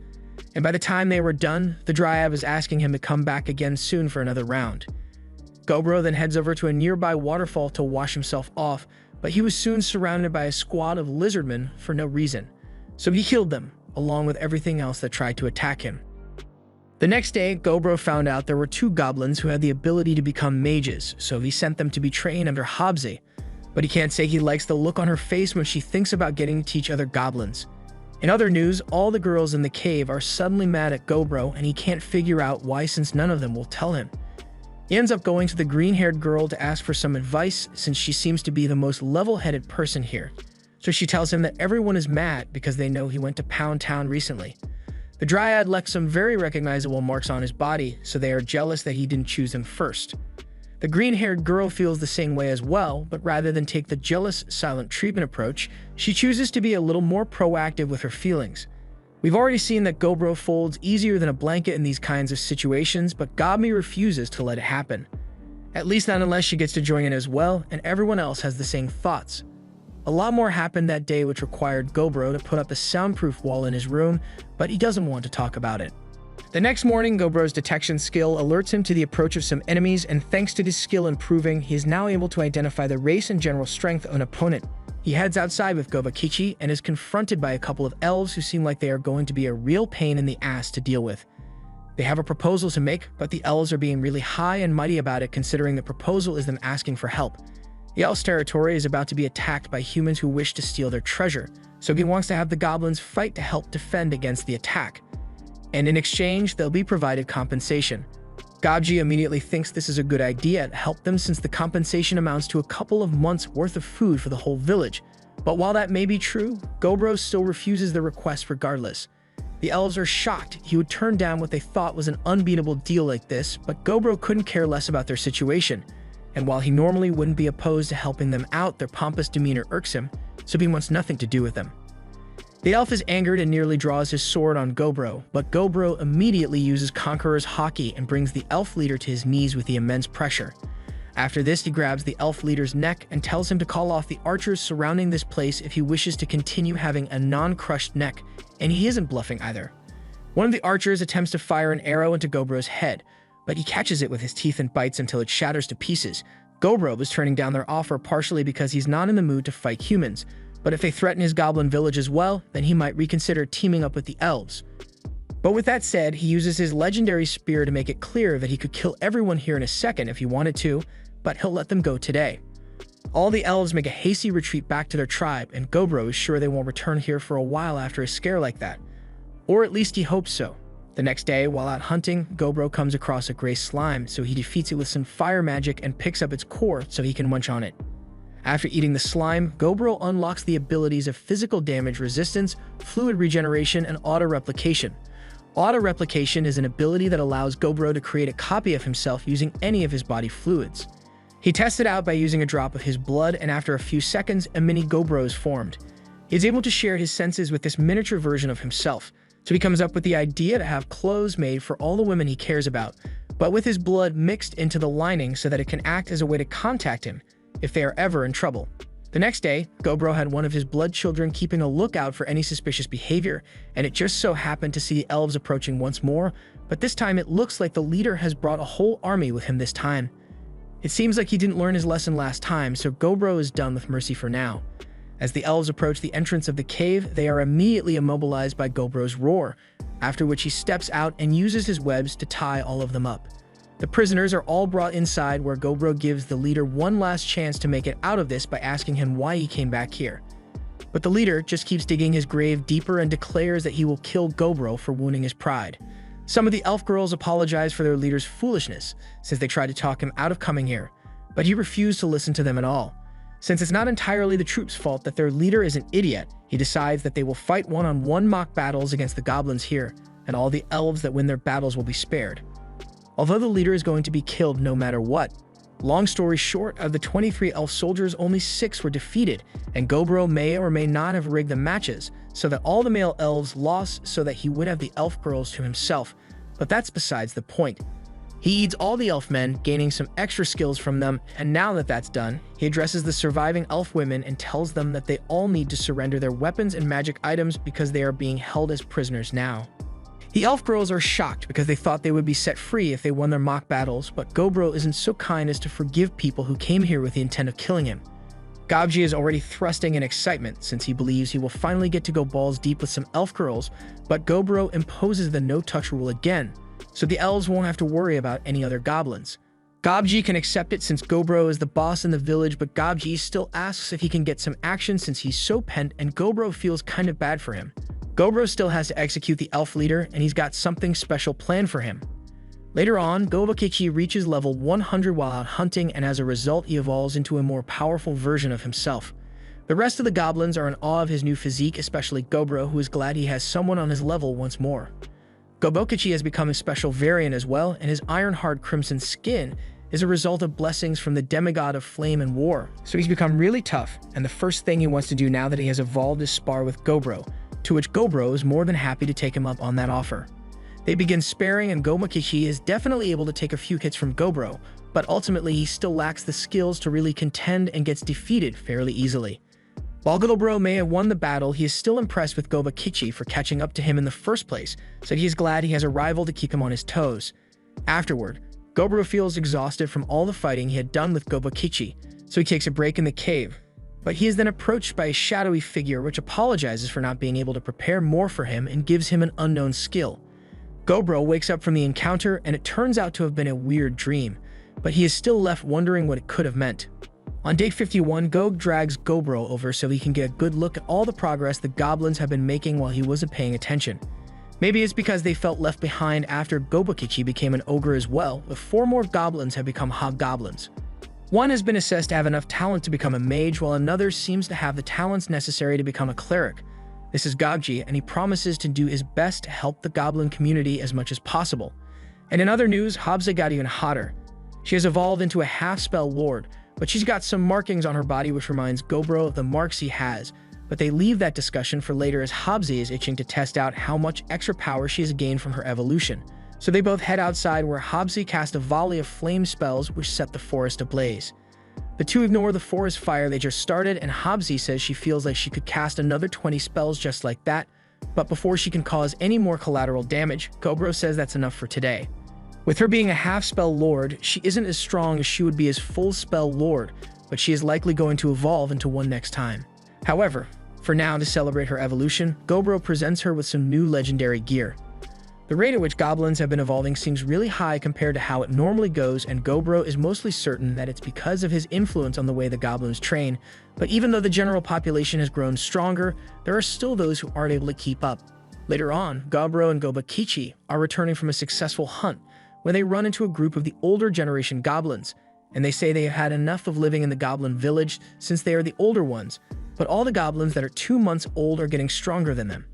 And by the time they were done, the dryad was asking him to come back again soon for another round. Gobro then heads over to a nearby waterfall to wash himself off, but he was soon surrounded by a squad of lizardmen for no reason. So he killed them, along with everything else that tried to attack him. The next day, Gobro found out there were 2 goblins who had the ability to become mages, so he sent them to be trained under Habse. But he can't say he likes the look on her face when she thinks about getting to teach other goblins. In other news, all the girls in the cave are suddenly mad at Gobro, and he can't figure out why since none of them will tell him. He ends up going to the green-haired girl to ask for some advice since she seems to be the most level-headed person here. So she tells him that everyone is mad because they know he went to Pound Town recently. The dryad left some very recognizable marks on his body, so they are jealous that he didn't choose him first. The green-haired girl feels the same way as well, but rather than take the jealous, silent treatment approach, she chooses to be a little more proactive with her feelings. We've already seen that Gobro folds easier than a blanket in these kinds of situations, but Goblin refuses to let it happen. At least not unless she gets to join in as well, and everyone else has the same thoughts. A lot more happened that day, which required Gobro to put up a soundproof wall in his room, but he doesn't want to talk about it. The next morning, Gobro's detection skill alerts him to the approach of some enemies, and thanks to this skill improving, he is now able to identify the race and general strength of an opponent. He heads outside with Gobakichi and is confronted by a couple of elves who seem like they are going to be a real pain in the ass to deal with. They have a proposal to make, but the elves are being really high and mighty about it, considering the proposal is them asking for help. The elf's territory is about to be attacked by humans who wish to steal their treasure, so he wants to have the goblins fight to help defend against the attack. And in exchange, they'll be provided compensation. Goblin immediately thinks this is a good idea to help them since the compensation amounts to a couple of months' worth of food for the whole village. But while that may be true, Gobro still refuses the request regardless. The elves are shocked he would turn down what they thought was an unbeatable deal like this, but Gobro couldn't care less about their situation. And while he normally wouldn't be opposed to helping them out, their pompous demeanor irks him, so he wants nothing to do with them. The elf is angered and nearly draws his sword on Gobro, but Gobro immediately uses Conqueror's Hockey and brings the elf leader to his knees with the immense pressure. After this, he grabs the elf leader's neck and tells him to call off the archers surrounding this place if he wishes to continue having a non-crushed neck, and he isn't bluffing either. One of the archers attempts to fire an arrow into Gobro's head, but he catches it with his teeth and bites until it shatters to pieces. Gobro is turning down their offer partially because he's not in the mood to fight humans, but if they threaten his goblin village as well, then he might reconsider teaming up with the elves. But with that said, he uses his legendary spear to make it clear that he could kill everyone here in a second if he wanted to, but he'll let them go today. All the elves make a hasty retreat back to their tribe, and Gobro is sure they won't return here for a while after a scare like that. Or at least he hopes so. The next day, while out hunting, Gobro comes across a gray slime, so he defeats it with some fire magic and picks up its core so he can munch on it. After eating the slime, Gobro unlocks the abilities of physical damage resistance, fluid regeneration, and auto-replication. Auto-replication is an ability that allows Gobro to create a copy of himself using any of his body fluids. He tests it out by using a drop of his blood, and after a few seconds, a mini Gobro is formed. He is able to share his senses with this miniature version of himself, so he comes up with the idea to have clothes made for all the women he cares about, but with his blood mixed into the lining so that it can act as a way to contact him if they are ever in trouble. The next day, Gobro had one of his blood children keeping a lookout for any suspicious behavior, and it just so happened to see the elves approaching once more, but this time it looks like the leader has brought a whole army with him this time. It seems like he didn't learn his lesson last time, so Gobro is done with mercy for now. As the elves approach the entrance of the cave, they are immediately immobilized by Gobro's roar, after which he steps out and uses his webs to tie all of them up. The prisoners are all brought inside, where Gobro gives the leader one last chance to make it out of this by asking him why he came back here. But the leader just keeps digging his grave deeper and declares that he will kill Gobro for wounding his pride. Some of the elf girls apologize for their leader's foolishness, since they tried to talk him out of coming here, but he refused to listen to them at all. Since it's not entirely the troops' fault that their leader is an idiot, he decides that they will fight one-on-one mock battles against the goblins here, and all the elves that win their battles will be spared. Although the leader is going to be killed no matter what, long story short, of the 23 elf soldiers, only 6 were defeated, and Gobro may or may not have rigged the matches so that all the male elves lost so that he would have the elf girls to himself, but that's besides the point. He eats all the elf men, gaining some extra skills from them, and now that that's done, he addresses the surviving elf women and tells them that they all need to surrender their weapons and magic items because they are being held as prisoners now. The elf girls are shocked because they thought they would be set free if they won their mock battles, but Gobro isn't so kind as to forgive people who came here with the intent of killing him. Gobji is already thrusting in excitement since he believes he will finally get to go balls deep with some elf girls, but Gobro imposes the no-touch rule again, so the elves won't have to worry about any other goblins. Gobji can accept it since Gobro is the boss in the village, but Gobji still asks if he can get some action since he's so pent and Gobro feels kind of bad for him. Gobro still has to execute the elf leader, and he's got something special planned for him. Later on, Gobakichi reaches level 100 while out hunting, and as a result he evolves into a more powerful version of himself. The rest of the goblins are in awe of his new physique, especially Gobro, who is glad he has someone on his level once more. Gobokichi has become a special variant as well, and his iron-hard crimson skin is a result of blessings from the demigod of flame and war. So he's become really tough, and the first thing he wants to do now that he has evolved is spar with Gobro, to which Gobro is more than happy to take him up on that offer. They begin sparring, and Gomakichi is definitely able to take a few hits from Gobro, but ultimately he still lacks the skills to really contend and gets defeated fairly easily. While Gobro may have won the battle, he is still impressed with Gobakichi for catching up to him in the first place, so he is glad he has a rival to keep him on his toes. Afterward, Gobro feels exhausted from all the fighting he had done with Gobakichi, so he takes a break in the cave. But he is then approached by a shadowy figure which apologizes for not being able to prepare more for him and gives him an unknown skill. Gobro wakes up from the encounter, and it turns out to have been a weird dream, but he is still left wondering what it could have meant. On day 51, Gog drags Gobro over so he can get a good look at all the progress the goblins have been making while he wasn't paying attention. Maybe it's because they felt left behind after Gobakichi became an ogre as well, with 4 more goblins have become hobgoblins. One has been assessed to have enough talent to become a mage, while another seems to have the talents necessary to become a cleric. This is Gobji, and he promises to do his best to help the goblin community as much as possible. And in other news, Habza got even hotter. She has evolved into a half-spell lord, but she's got some markings on her body which reminds Gobro of the marks he has, but they leave that discussion for later as Habzi is itching to test out how much extra power she has gained from her evolution. So they both head outside where Habzi casts a volley of flame spells which set the forest ablaze. The two ignore the forest fire they just started, and Habzi says she feels like she could cast another 20 spells just like that, but before she can cause any more collateral damage, Gobro says that's enough for today. With her being a half-spell lord, she isn't as strong as she would be as full-spell lord, but she is likely going to evolve into one next time. However, for now, to celebrate her evolution, Gobro presents her with some new legendary gear. The rate at which goblins have been evolving seems really high compared to how it normally goes, and Gobro is mostly certain that it's because of his influence on the way the goblins train, but even though the general population has grown stronger, there are still those who aren't able to keep up. Later on, Gobro and Gobakichi are returning from a successful hunt when they run into a group of the older generation goblins, and they say they have had enough of living in the goblin village since they are the older ones, but all the goblins that are 2 months old are getting stronger than them.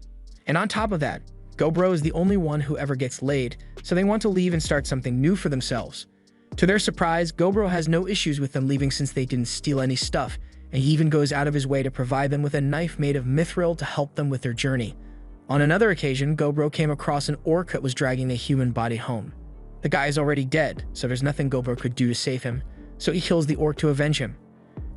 And on top of that, Gobro is the only one who ever gets laid, so they want to leave and start something new for themselves. To their surprise, Gobro has no issues with them leaving since they didn't steal any stuff, and he even goes out of his way to provide them with a knife made of mithril to help them with their journey. On another occasion, Gobro came across an orc that was dragging a human body home. The guy is already dead, so there's nothing Gobro could do to save him, so he kills the orc to avenge him.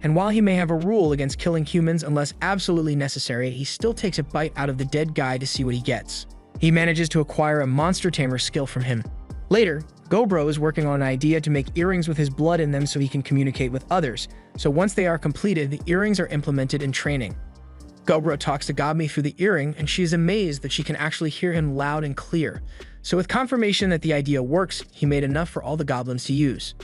And while he may have a rule against killing humans unless absolutely necessary, he still takes a bite out of the dead guy to see what he gets. He manages to acquire a monster tamer skill from him. Later, Gobro is working on an idea to make earrings with his blood in them so he can communicate with others, so once they are completed, the earrings are implemented in training. Gobro talks to Gobmi through the earring, and she is amazed that she can actually hear him loud and clear. So with confirmation that the idea works, he made enough for all the goblins to use.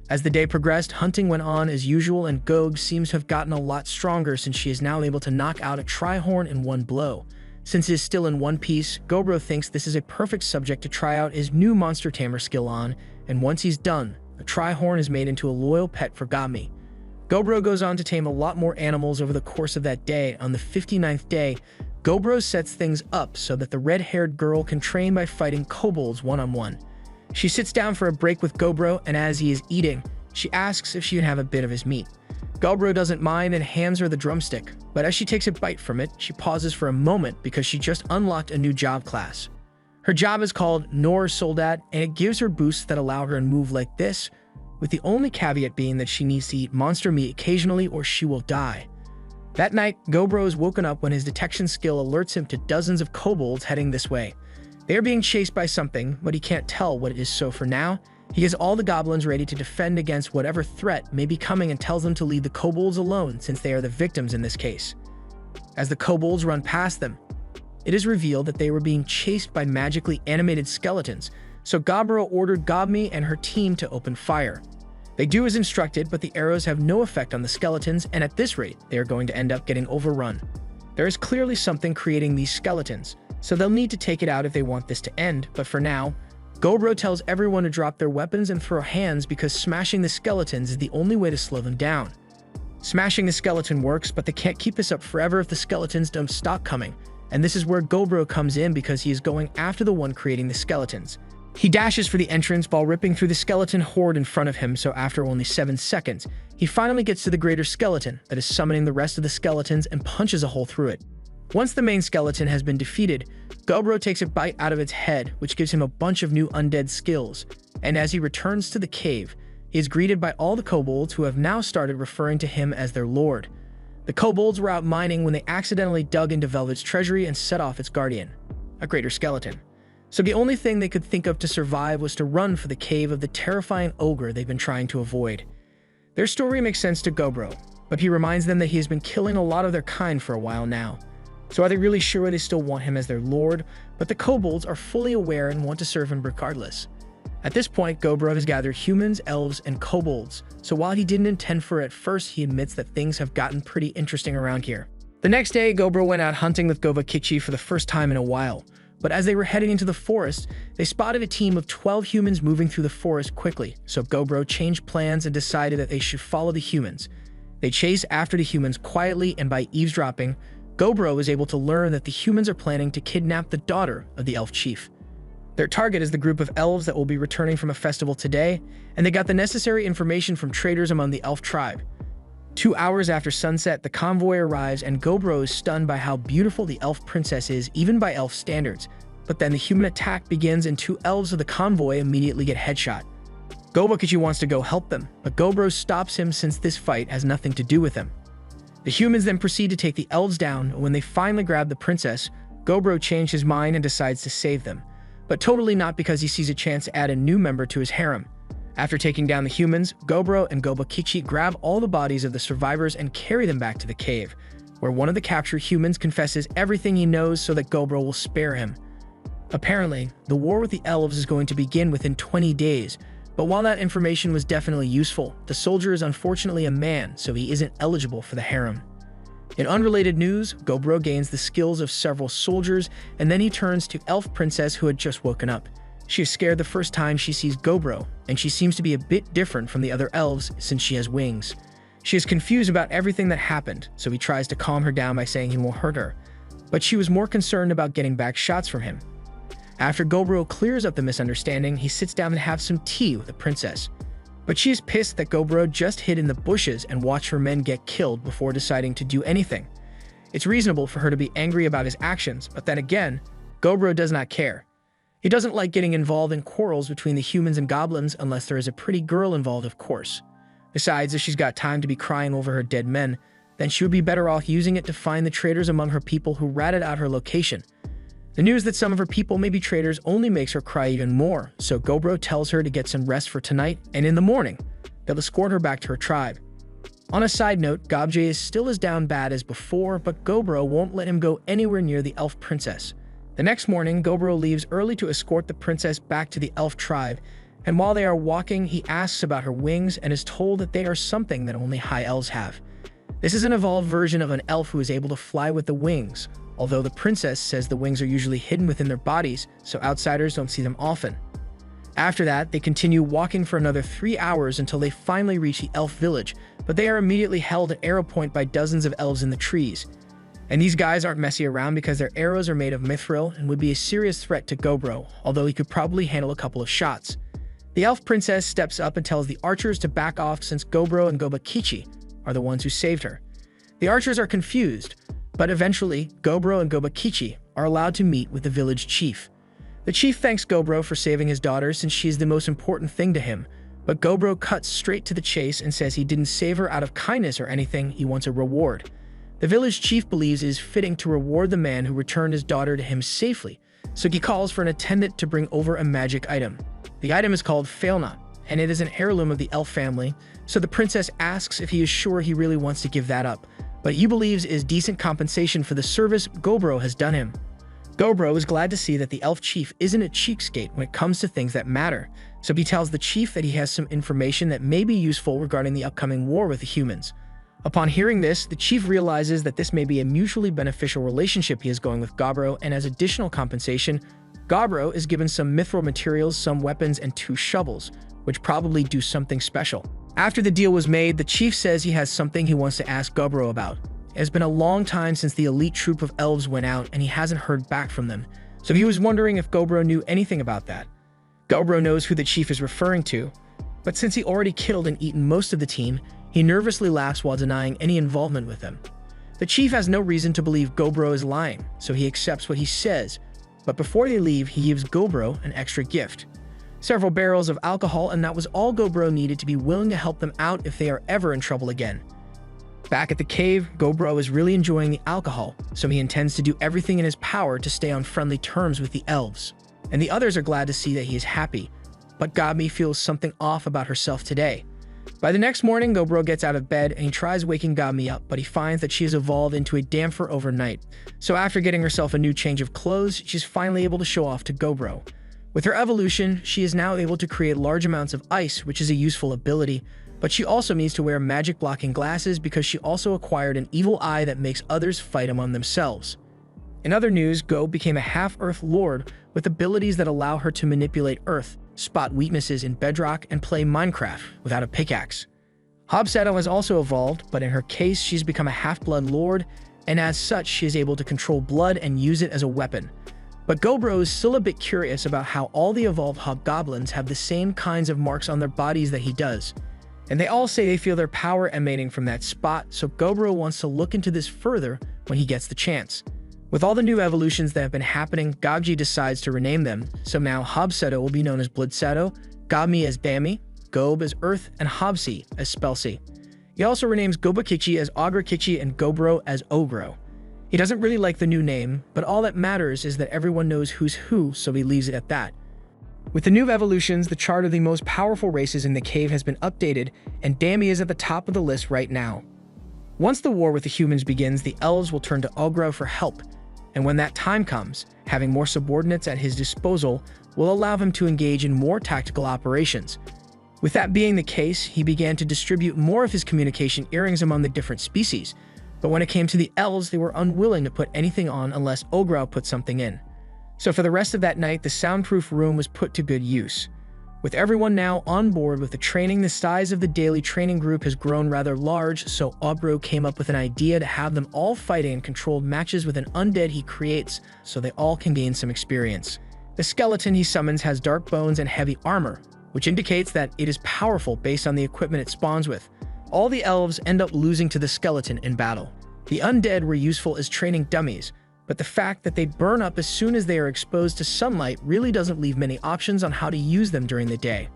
As the day progressed, hunting went on as usual, and Gog seems to have gotten a lot stronger since she is now able to knock out a Tri-Horn in one blow. Since he is still in one piece, Gobro thinks this is a perfect subject to try out his new Monster Tamer skill on, and once he's done, a Tri-Horn is made into a loyal pet for Gami. Gobro goes on to tame a lot more animals over the course of that day. On the 59th day, Gobro sets things up so that the red-haired girl can train by fighting kobolds one-on-one. She sits down for a break with Gobro, and as he is eating, she asks if she can have a bit of his meat. Gobro doesn't mind and hands her the drumstick, but as she takes a bite from it, she pauses for a moment because she just unlocked a new job class. Her job is called Nor Soldat, and it gives her boosts that allow her to move like this, with the only caveat being that she needs to eat monster meat occasionally or she will die. That night, Gobro is woken up when his detection skill alerts him to dozens of kobolds heading this way. They are being chased by something, but he can't tell what it is, so for now, he has all the goblins ready to defend against whatever threat may be coming and tells them to leave the kobolds alone since they are the victims in this case. As the kobolds run past them, it is revealed that they were being chased by magically animated skeletons, so Gobro ordered Gobmi and her team to open fire. They do as instructed, but the arrows have no effect on the skeletons, and at this rate, they are going to end up getting overrun. There is clearly something creating these skeletons, so they'll need to take it out if they want this to end, but for now, Gobro tells everyone to drop their weapons and throw hands because smashing the skeletons is the only way to slow them down. Smashing the skeleton works, but they can't keep this up forever if the skeletons don't stop coming, and this is where Gobro comes in because he is going after the one creating the skeletons. He dashes for the entrance while ripping through the skeleton horde in front of him, so after only 7 seconds, he finally gets to the greater skeleton that is summoning the rest of the skeletons and punches a hole through it. Once the main skeleton has been defeated, Gobro takes a bite out of its head, which gives him a bunch of new undead skills, and as he returns to the cave, he is greeted by all the kobolds who have now started referring to him as their lord. The kobolds were out mining when they accidentally dug into Velvet's treasury and set off its guardian, a greater skeleton. So the only thing they could think of to survive was to run for the cave of the terrifying ogre they've been trying to avoid. Their story makes sense to Gobro, but he reminds them that he has been killing a lot of their kind for a while now. So are they really sure they still want him as their lord? But the kobolds are fully aware and want to serve him regardless. At this point, Gobro has gathered humans, elves, and kobolds, so while he didn't intend for it at first, he admits that things have gotten pretty interesting around here. The next day, Gobro went out hunting with Govakichi for the first time in a while, but as they were heading into the forest, they spotted a team of 12 humans moving through the forest quickly, so Gobro changed plans and decided that they should follow the humans. They chase after the humans quietly, and by eavesdropping, Gobro is able to learn that the humans are planning to kidnap the daughter of the elf chief. Their target is the group of elves that will be returning from a festival today, and they got the necessary information from traders among the elf tribe. 2 hours after sunset, the convoy arrives, and Gobro is stunned by how beautiful the elf princess is, even by elf standards. But then the human attack begins, and 2 elves of the convoy immediately get headshot. Govakichi wants to go help them, but Gobro stops him since this fight has nothing to do with him. The humans then proceed to take the elves down, and when they finally grab the princess, Gobro changes his mind and decides to save them, but totally not because he sees a chance to add a new member to his harem. After taking down the humans, Gobro and Govakichi grab all the bodies of the survivors and carry them back to the cave, where one of the captured humans confesses everything he knows so that Gobro will spare him. Apparently, the war with the elves is going to begin within 20 days, but while that information was definitely useful, the soldier is unfortunately a man, so he isn't eligible for the harem. In unrelated news, Gobro gains the skills of several soldiers, and then he turns to Elf Princess who had just woken up. She is scared the first time she sees Gobro, and she seems to be a bit different from the other elves since she has wings. She is confused about everything that happened, so he tries to calm her down by saying he won't hurt her, but she was more concerned about getting back shots from him. After Gobro clears up the misunderstanding, he sits down and has some tea with the princess. But she is pissed that Gobro just hid in the bushes and watched her men get killed before deciding to do anything. It's reasonable for her to be angry about his actions, but then again, Gobro does not care. He doesn't like getting involved in quarrels between the humans and goblins unless there is a pretty girl involved, of course. Besides, if she's got time to be crying over her dead men, then she would be better off using it to find the traitors among her people who ratted out her location. The news that some of her people may be traitors only makes her cry even more, so Gobro tells her to get some rest for tonight, and in the morning, they'll escort her back to her tribe. On a side note, Gobje is still as down bad as before, but Gobro won't let him go anywhere near the elf princess. The next morning, Gobro leaves early to escort the princess back to the elf tribe, and while they are walking, he asks about her wings and is told that they are something that only high elves have. This is an evolved version of an elf who is able to fly with the wings, although the princess says the wings are usually hidden within their bodies, so outsiders don't see them often. After that, they continue walking for another 3 hours until they finally reach the elf village, but they are immediately held at arrow point by dozens of elves in the trees. And these guys aren't messy around because their arrows are made of mithril and would be a serious threat to Gobro, although he could probably handle a couple of shots. The elf princess steps up and tells the archers to back off since Gobro and Gobakichi are the ones who saved her. The archers are confused, but eventually, Gobro and Gobakichi are allowed to meet with the village chief. The chief thanks Gobro for saving his daughter since she is the most important thing to him, but Gobro cuts straight to the chase and says he didn't save her out of kindness or anything, he wants a reward. The village chief believes it is fitting to reward the man who returned his daughter to him safely, so he calls for an attendant to bring over a magic item. The item is called Failnot, and it is an heirloom of the elf family, so the princess asks if he is sure he really wants to give that up, but he believes it is decent compensation for the service Gobro has done him. Gobro is glad to see that the elf chief isn't a cheapskate when it comes to things that matter, so he tells the chief that he has some information that may be useful regarding the upcoming war with the humans. Upon hearing this, the chief realizes that this may be a mutually beneficial relationship he is going with Gobro, and as additional compensation, Gobro is given some mithril materials, some weapons, and 2 shovels, which probably do something special. After the deal was made, the chief says he has something he wants to ask Gobro about. It has been a long time since the elite troop of elves went out, and he hasn't heard back from them, so he was wondering if Gobro knew anything about that. Gobro knows who the chief is referring to, but since he already killed and eaten most of the team, he nervously laughs while denying any involvement with them. The chief has no reason to believe Gobro is lying, so he accepts what he says, but before they leave, he gives Gobro an extra gift. Several barrels of alcohol, and that was all Gobro needed to be willing to help them out if they are ever in trouble again. Back at the cave, Gobro is really enjoying the alcohol, so he intends to do everything in his power to stay on friendly terms with the elves. And the others are glad to see that he is happy, but Gobmi feels something off about herself today. By the next morning, Gobro gets out of bed and he tries waking Gobmi up, but he finds that she has evolved into a Damfer overnight. So after getting herself a new change of clothes, she's finally able to show off to Gobro. With her evolution, she is now able to create large amounts of ice, which is a useful ability, but she also needs to wear magic-blocking glasses because she also acquired an evil eye that makes others fight among themselves. In other news, Go became a half-Earth lord with abilities that allow her to manipulate Earth, spot weaknesses in Bedrock, and play Minecraft without a pickaxe. Hobsetto has also evolved, but in her case, she's become a half-blood lord, and as such, she is able to control blood and use it as a weapon. But Gobro is still a bit curious about how all the evolved hobgoblins have the same kinds of marks on their bodies that he does. And they all say they feel their power emanating from that spot, so Gobro wants to look into this further when he gets the chance. With all the new evolutions that have been happening, Gogji decides to rename them, so now Hobsetto will be known as Bloodsetto, Gobmi as Bami, Gob as Earth, and Hobsi as Spelsi. He also renames Gobakichi as Ograkichi and Gobro as Ogro. He doesn't really like the new name, but all that matters is that everyone knows who's who, so he leaves it at that. With the new evolutions, the chart of the most powerful races in the cave has been updated, and Dami is at the top of the list right now. Once the war with the humans begins, the elves will turn to Ogro for help, and when that time comes, having more subordinates at his disposal will allow him to engage in more tactical operations. With that being the case, he began to distribute more of his communication earrings among the different species, but when it came to the elves, they were unwilling to put anything on unless Ogro put something in. So for the rest of that night, the soundproof room was put to good use. With everyone now on board with the training, the size of the daily training group has grown rather large, so Ogro came up with an idea to have them all fighting in controlled matches with an undead he creates, so they all can gain some experience. The skeleton he summons has dark bones and heavy armor, which indicates that it is powerful based on the equipment it spawns with. All the elves end up losing to the skeleton in battle. The undead were useful as training dummies, but the fact that they burn up as soon as they are exposed to sunlight really doesn't leave many options on how to use them during the day.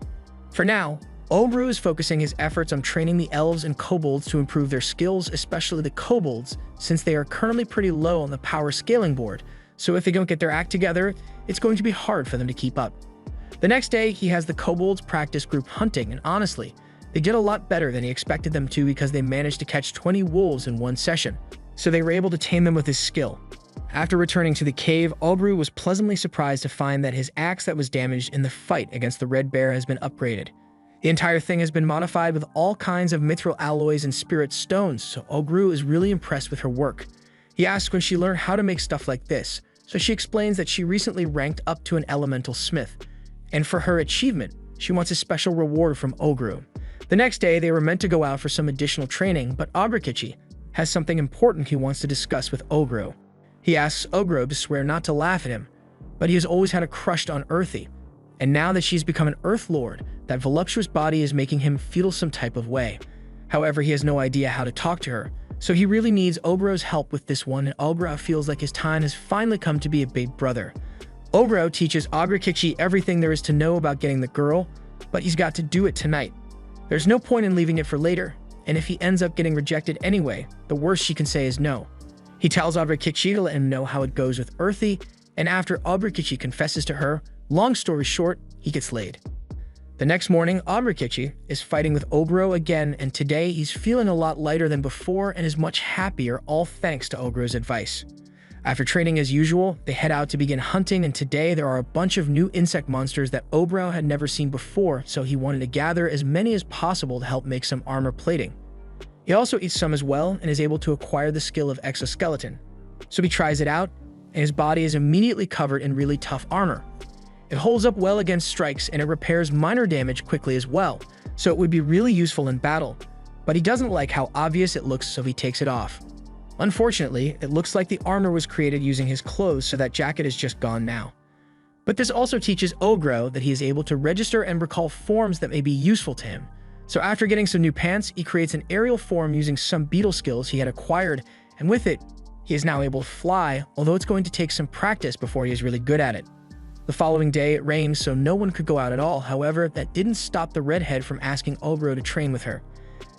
For now, Ogro is focusing his efforts on training the elves and kobolds to improve their skills, especially the kobolds, since they are currently pretty low on the power scaling board, so if they don't get their act together, it's going to be hard for them to keep up. The next day, he has the kobolds practice group hunting, and honestly, they did a lot better than he expected them to because they managed to catch 20 wolves in one session, so they were able to tame them with his skill. After returning to the cave, Obru was pleasantly surprised to find that his axe that was damaged in the fight against the Red Bear has been upgraded. The entire thing has been modified with all kinds of mithril alloys and spirit stones, so Obru is really impressed with her work. He asks when she learned how to make stuff like this, so she explains that she recently ranked up to an elemental smith, and for her achievement, she wants a special reward from Ogru. The next day, they were meant to go out for some additional training, but Abrakichi has something important he wants to discuss with Ogru. He asks Ogru to swear not to laugh at him, but he has always had a crush on Earthy, and now that she's become an Earth Lord, that voluptuous body is making him feel some type of way. However, he has no idea how to talk to her, so he really needs Obru's help with this one, and Obru feels like his time has finally come to be a big brother. Obru teaches Abrakichi everything there is to know about getting the girl, but he's got to do it tonight. There's no point in leaving it for later, and if he ends up getting rejected anyway, the worst she can say is no. He tells Abrakichi to let him know how it goes with Earthy, and after Abrakichi confesses to her, long story short, he gets laid. The next morning, Abrakichi is fighting with Obru again, and today he's feeling a lot lighter than before and is much happier, all thanks to Ogru's advice. After training as usual, they head out to begin hunting, and today there are a bunch of new insect monsters that Obru had never seen before, so he wanted to gather as many as possible to help make some armor plating. He also eats some as well and is able to acquire the skill of exoskeleton. So he tries it out, and his body is immediately covered in really tough armor. It holds up well against strikes and it repairs minor damage quickly as well, so it would be really useful in battle. But he doesn't like how obvious it looks, so he takes it off. Unfortunately, it looks like the armor was created using his clothes, so that jacket is just gone now. But this also teaches Ogru that he is able to register and recall forms that may be useful to him. So after getting some new pants, he creates an aerial form using some beetle skills he had acquired, and with it, he is now able to fly, although it's going to take some practice before he is really good at it. The following day, it rained, so no one could go out at all. However, that didn't stop the redhead from asking Obru to train with her.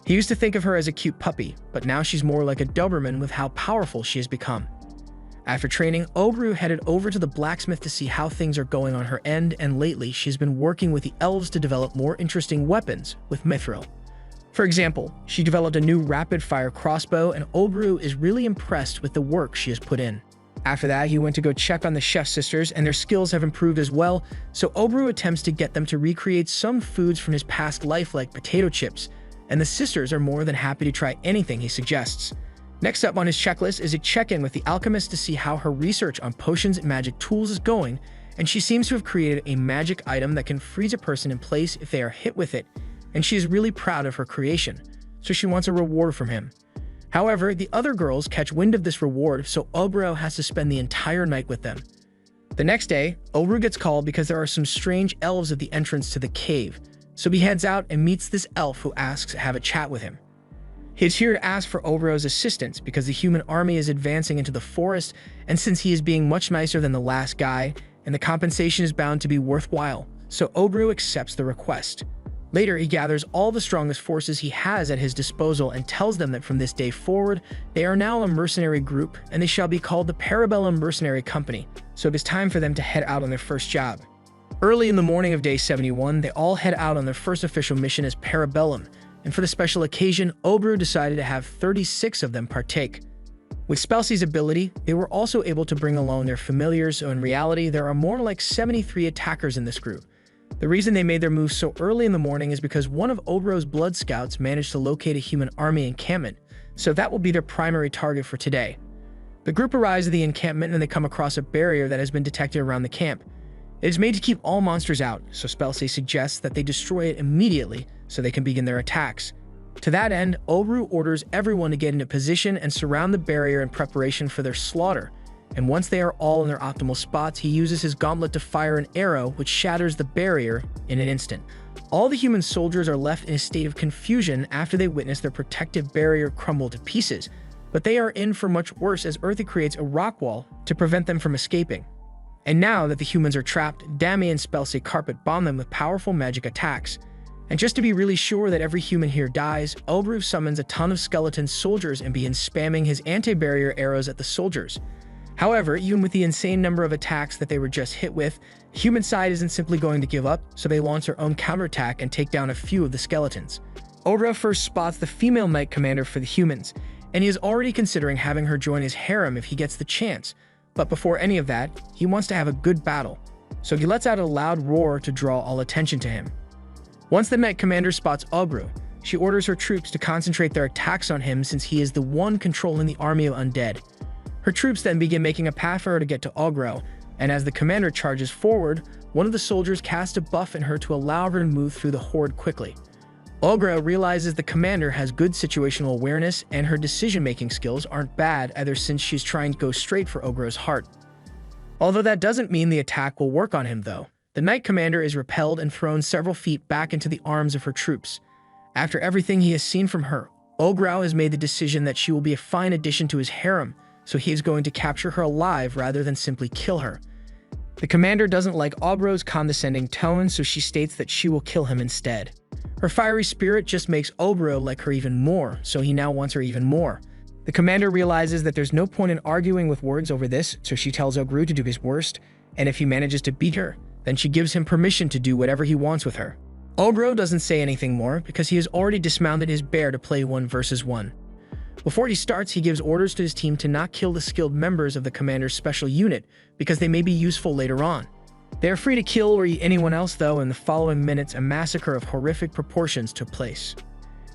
He used to think of her as a cute puppy, but now she's more like a Doberman with how powerful she has become. After training, Obru headed over to the blacksmith to see how things are going on her end, and lately she's been working with the elves to develop more interesting weapons with mithril. For example, she developed a new rapid-fire crossbow, and Obru is really impressed with the work she has put in. After that, he went to go check on the chef sisters, and their skills have improved as well, so Obru attempts to get them to recreate some foods from his past life like potato chips, and the sisters are more than happy to try anything he suggests. Next up on his checklist is a check-in with the alchemist to see how her research on potions and magic tools is going, and she seems to have created a magic item that can freeze a person in place if they are hit with it, and she is really proud of her creation, so she wants a reward from him. However, the other girls catch wind of this reward, so Obru has to spend the entire night with them. The next day, Obru gets called because there are some strange elves at the entrance to the cave, so he heads out and meets this elf who asks to have a chat with him. He's here to ask for Obru's assistance because the human army is advancing into the forest, and since he is being much nicer than the last guy, and the compensation is bound to be worthwhile, so Obru accepts the request. Later, he gathers all the strongest forces he has at his disposal and tells them that from this day forward, they are now a mercenary group, and they shall be called the Parabellum Mercenary Company, so it is time for them to head out on their first job. Early in the morning of day 71, they all head out on their first official mission as Parabellum, and for the special occasion, Obru decided to have 36 of them partake. With Spelsey's ability, they were also able to bring along their familiars, so in reality, there are more like 73 attackers in this group. The reason they made their move so early in the morning is because one of Obru's blood scouts managed to locate a human army encampment, so that will be their primary target for today. The group arrives at the encampment and they come across a barrier that has been detected around the camp. It is made to keep all monsters out, so Spelsey suggests that they destroy it immediately so they can begin their attacks. To that end, Obru orders everyone to get into position and surround the barrier in preparation for their slaughter, and once they are all in their optimal spots, he uses his gauntlet to fire an arrow which shatters the barrier in an instant. All the human soldiers are left in a state of confusion after they witness their protective barrier crumble to pieces, but they are in for much worse as Earthy creates a rock wall to prevent them from escaping. And now that the humans are trapped, Dami and Spelsey carpet bomb them with powerful magic attacks. And just to be really sure that every human here dies, Obru summons a ton of skeleton soldiers and begins spamming his anti-barrier arrows at the soldiers. However, even with the insane number of attacks that they were just hit with, the human side isn't simply going to give up, so they launch their own counterattack and take down a few of the skeletons. Obru first spots the female knight commander for the humans, and he is already considering having her join his harem if he gets the chance, But before any of that, he wants to have a good battle, so he lets out a loud roar to draw all attention to him. Once the Knight Commander spots Ogru, she orders her troops to concentrate their attacks on him since he is the one controlling the army of undead. Her troops then begin making a path for her to get to Ogru, and as the commander charges forward, one of the soldiers casts a buff in her to allow her to move through the horde quickly. Ogru realizes the commander has good situational awareness and her decision-making skills aren't bad either since she's trying to go straight for Ogru's heart. Although that doesn't mean the attack will work on him though. The Knight Commander is repelled and thrown several feet back into the arms of her troops. After everything he has seen from her, Ogru has made the decision that she will be a fine addition to his harem, so he is going to capture her alive rather than simply kill her. The commander doesn't like Ogru's condescending tone, so she states that she will kill him instead. Her fiery spirit just makes Ogru like her even more, so he now wants her even more. The commander realizes that there's no point in arguing with words over this, so she tells Ogru to do his worst, and if he manages to beat her, then she gives him permission to do whatever he wants with her. Ogru doesn't say anything more because he has already dismounted his bear to play 1 versus 1. Before he starts, he gives orders to his team to not kill the skilled members of the commander's special unit because they may be useful later on. They are free to kill or eat anyone else though. In the following minutes, a massacre of horrific proportions took place.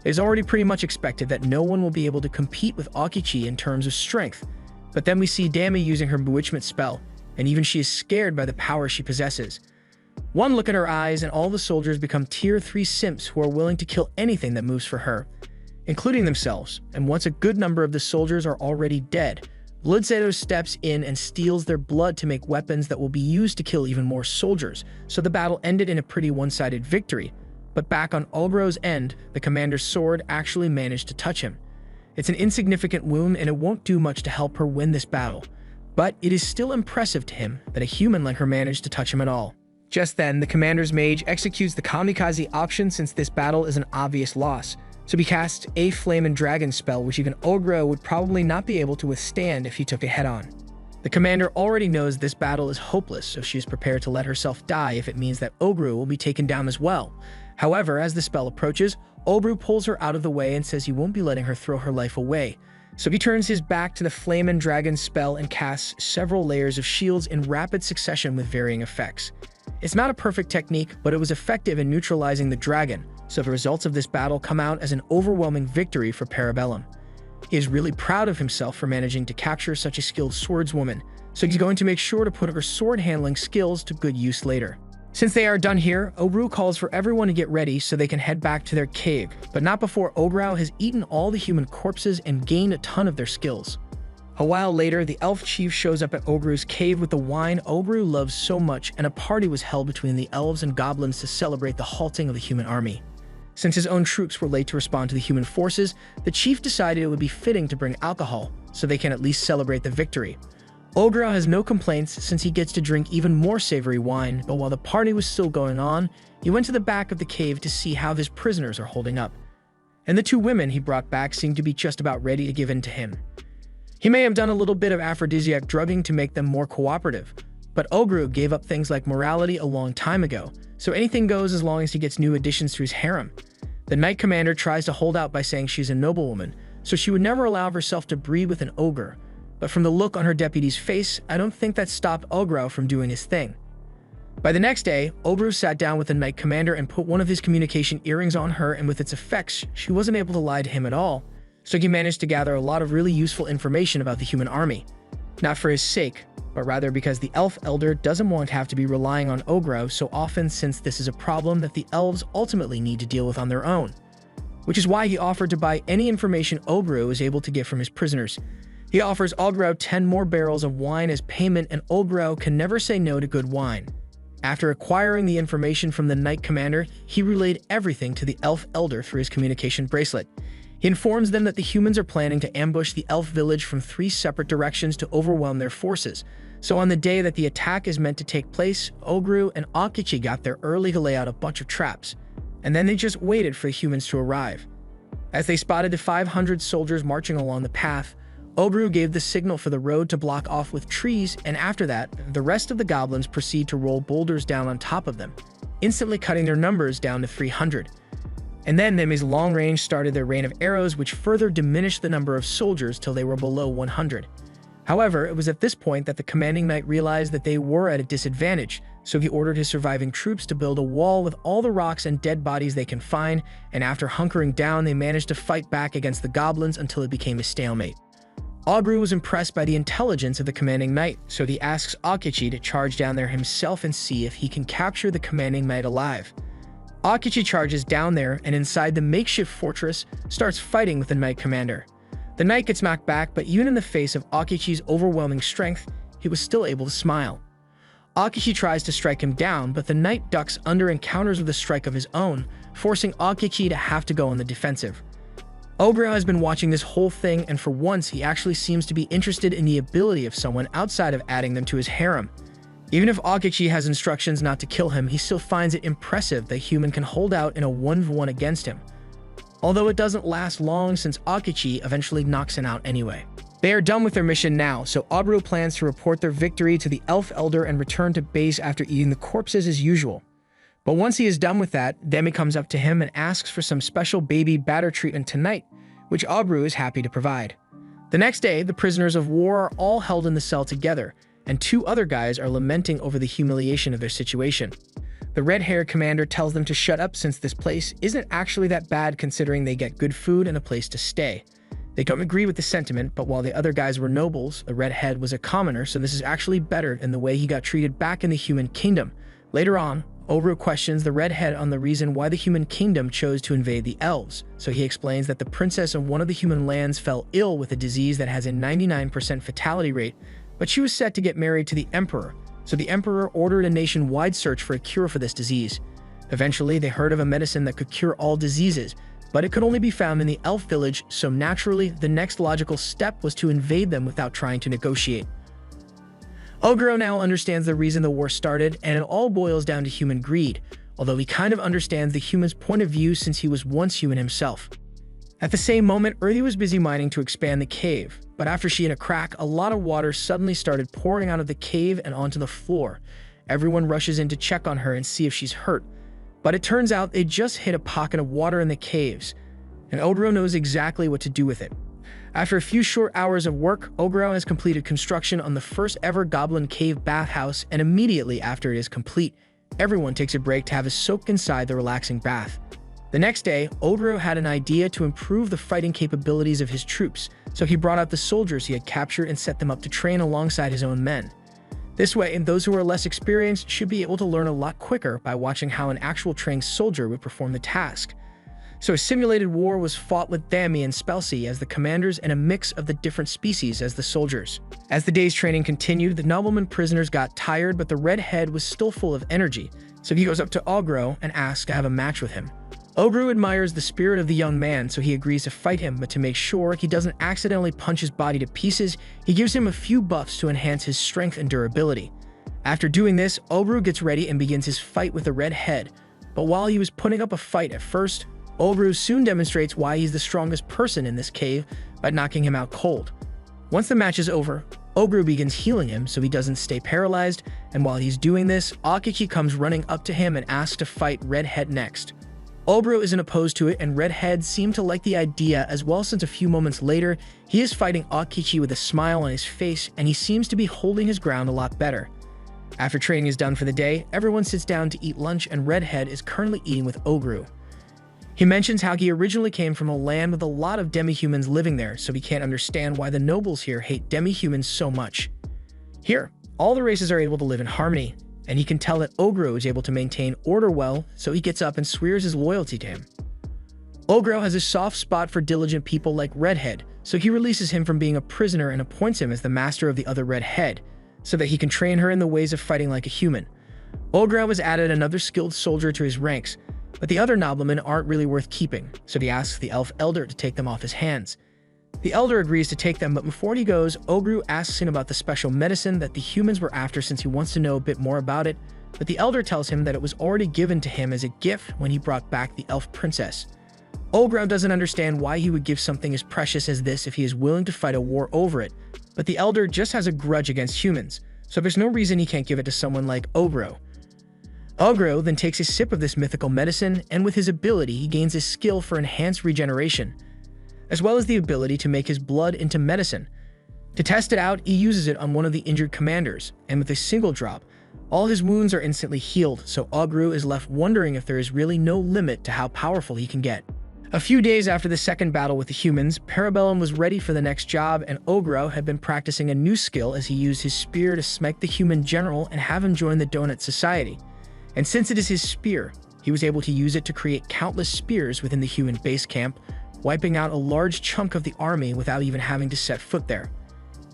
It is already pretty much expected that no one will be able to compete with Aokichi in terms of strength, but then we see Dami using her bewitchment spell, and even she is scared by the power she possesses. One look at her eyes and all the soldiers become tier 3 simps who are willing to kill anything that moves for her, including themselves, and once a good number of the soldiers are already dead, Bloodsedo steps in and steals their blood to make weapons that will be used to kill even more soldiers, so the battle ended in a pretty one-sided victory. But back on Ogru's end, the commander's sword actually managed to touch him. It's an insignificant wound and it won't do much to help her win this battle, but it is still impressive to him that a human like her managed to touch him at all. Just then, the commander's mage executes the kamikaze option since this battle is an obvious loss, so he casts a Flame and Dragon spell which even Ogru would probably not be able to withstand if he took it head-on. The commander already knows this battle is hopeless, so she is prepared to let herself die if it means that Ogru will be taken down as well. However, as the spell approaches, Ogru pulls her out of the way and says he won't be letting her throw her life away. So he turns his back to the Flame and Dragon spell and casts several layers of shields in rapid succession with varying effects. It's not a perfect technique, but it was effective in neutralizing the dragon, so the results of this battle come out as an overwhelming victory for Parabellum. He is really proud of himself for managing to capture such a skilled swordswoman, so he's going to make sure to put her sword handling skills to good use later. Since they are done here, Ogru calls for everyone to get ready so they can head back to their cave, but not before Ogru has eaten all the human corpses and gained a ton of their skills. A while later, the elf chief shows up at Ogru's cave with the wine Ogru loves so much, and a party was held between the elves and goblins to celebrate the halting of the human army. Since his own troops were late to respond to the human forces, the chief decided it would be fitting to bring alcohol, so they can at least celebrate the victory. Ogru has no complaints since he gets to drink even more savory wine, but while the party was still going on, he went to the back of the cave to see how his prisoners are holding up. And the 2 women he brought back seemed to be just about ready to give in to him. He may have done a little bit of aphrodisiac drugging to make them more cooperative, but Ogru gave up things like morality a long time ago, so anything goes as long as he gets new additions to his harem. The Knight Commander tries to hold out by saying she's a noblewoman, so she would never allow herself to breed with an ogre, but from the look on her deputy's face, I don't think that stopped Ogru from doing his thing. By the next day, Ogru sat down with the Knight Commander and put one of his communication earrings on her, and with its effects, she wasn't able to lie to him at all, so he managed to gather a lot of really useful information about the human army. Not for his sake, but rather because the elf elder doesn't want to have to be relying on Ogru so often, since this is a problem that the elves ultimately need to deal with on their own. Which is why he offered to buy any information Ogru is able to get from his prisoners. He offers Ogru 10 more barrels of wine as payment, and Ogru can never say no to good wine. After acquiring the information from the Knight Commander, he relayed everything to the elf elder through his communication bracelet. He informs them that the humans are planning to ambush the elf village from 3 separate directions to overwhelm their forces. So on the day that the attack is meant to take place, Ogru and Aokichi got there early to lay out a bunch of traps, and then they just waited for the humans to arrive. As they spotted the 500 soldiers marching along the path, Ogru gave the signal for the road to block off with trees, and after that, the rest of the goblins proceed to roll boulders down on top of them, instantly cutting their numbers down to 300. And then Nemi's long range started their rain of arrows, which further diminished the number of soldiers till they were below 100. However, it was at this point that the commanding knight realized that they were at a disadvantage, so he ordered his surviving troops to build a wall with all the rocks and dead bodies they can find, and after hunkering down, they managed to fight back against the goblins until it became a stalemate. Ogru was impressed by the intelligence of the commanding knight, so he asks Akechi to charge down there himself and see if he can capture the commanding knight alive. Akechi charges down there and inside the makeshift fortress starts fighting with the knight commander. The knight gets knocked back, but even in the face of Akechi's overwhelming strength, he was still able to smile. Akechi tries to strike him down, but the knight ducks under and counters with a strike of his own, forcing Akechi to have to go on the defensive. Ogro has been watching this whole thing, and for once he actually seems to be interested in the ability of someone outside of adding them to his harem. Even if Akechi has instructions not to kill him, he still finds it impressive that human can hold out in a 1v1 against him. Although it doesn't last long since Akechi eventually knocks him out anyway. They are done with their mission now, so Ogro plans to report their victory to the elf elder and return to base after eating the corpses as usual. But once he is done with that, Demi comes up to him and asks for some special baby batter treatment tonight, which Ogro is happy to provide. The next day, the prisoners of war are all held in the cell together, and two other guys are lamenting over the humiliation of their situation. The red-haired commander tells them to shut up since this place isn't actually that bad considering they get good food and a place to stay. They don't agree with the sentiment, but while the other guys were nobles, the redhead was a commoner, so this is actually better than the way he got treated back in the human kingdom. Later on, Ogro questions the redhead on the reason why the human kingdom chose to invade the elves, so he explains that the princess of one of the human lands fell ill with a disease that has a 99% fatality rate, but she was set to get married to the emperor, so the emperor ordered a nationwide search for a cure for this disease. Eventually, they heard of a medicine that could cure all diseases, but it could only be found in the elf village, so naturally, the next logical step was to invade them without trying to negotiate. Ogro now understands the reason the war started, and it all boils down to human greed, although he kind of understands the human's point of view since he was once human himself. At the same moment, Earthy was busy mining to expand the cave, but after she hit a crack, a lot of water suddenly started pouring out of the cave and onto the floor. Everyone rushes in to check on her and see if she's hurt, but it turns out they just hit a pocket of water in the caves, and Ogro knows exactly what to do with it. After a few short hours of work, Ogro has completed construction on the first ever Goblin cave bathhouse, and immediately after it is complete, everyone takes a break to have a soak inside the relaxing bath. The next day, Ogro had an idea to improve the fighting capabilities of his troops, so he brought out the soldiers he had captured and set them up to train alongside his own men. This way, those who are less experienced should be able to learn a lot quicker by watching how an actual trained soldier would perform the task. So a simulated war was fought with Dami and Spelsey as the commanders and a mix of the different species as the soldiers. As the day's training continued, the nobleman prisoners got tired, but the redhead was still full of energy, so he goes up to Ogro and asks to have a match with him. Ogro admires the spirit of the young man, so he agrees to fight him, but to make sure he doesn't accidentally punch his body to pieces, he gives him a few buffs to enhance his strength and durability. After doing this, Ogro gets ready and begins his fight with the redhead, but while he was putting up a fight at first, Ogro soon demonstrates why he's the strongest person in this cave by knocking him out cold. Once the match is over, Ogro begins healing him so he doesn't stay paralyzed, and while he's doing this, Akechi comes running up to him and asks to fight Redhead next. Ogro isn't opposed to it, and Redhead seemed to like the idea as well, since a few moments later, he is fighting Akechi with a smile on his face, and he seems to be holding his ground a lot better. After training is done for the day, everyone sits down to eat lunch, and Redhead is currently eating with Ogro. He mentions how he originally came from a land with a lot of demi-humans living there, so he can't understand why the nobles here hate demi-humans so much. Here, all the races are able to live in harmony, and he can tell that Ogro is able to maintain order well, so he gets up and swears his loyalty to him. Ogro has a soft spot for diligent people like Redhead, so he releases him from being a prisoner and appoints him as the master of the other Redhead, so that he can train her in the ways of fighting like a human. Ogro has added another skilled soldier to his ranks, but the other noblemen aren't really worth keeping, so he asks the elf elder to take them off his hands. The elder agrees to take them, but before he goes, Ogro asks him about the special medicine that the humans were after since he wants to know a bit more about it, but the elder tells him that it was already given to him as a gift when he brought back the elf princess. Ogro doesn't understand why he would give something as precious as this if he is willing to fight a war over it, but the elder just has a grudge against humans, so there's no reason he can't give it to someone like Ogro. Ogro then takes a sip of this mythical medicine, and with his ability, he gains a skill for enhanced regeneration, as well as the ability to make his blood into medicine. To test it out, he uses it on one of the injured commanders, and with a single drop, all his wounds are instantly healed, so Ogru is left wondering if there is really no limit to how powerful he can get. A few days after the second battle with the humans, Parabellum was ready for the next job, and Ogro had been practicing a new skill as he used his spear to smite the human general and have him join the Donut Society. And since it is his spear, he was able to use it to create countless spears within the human base camp, wiping out a large chunk of the army without even having to set foot there.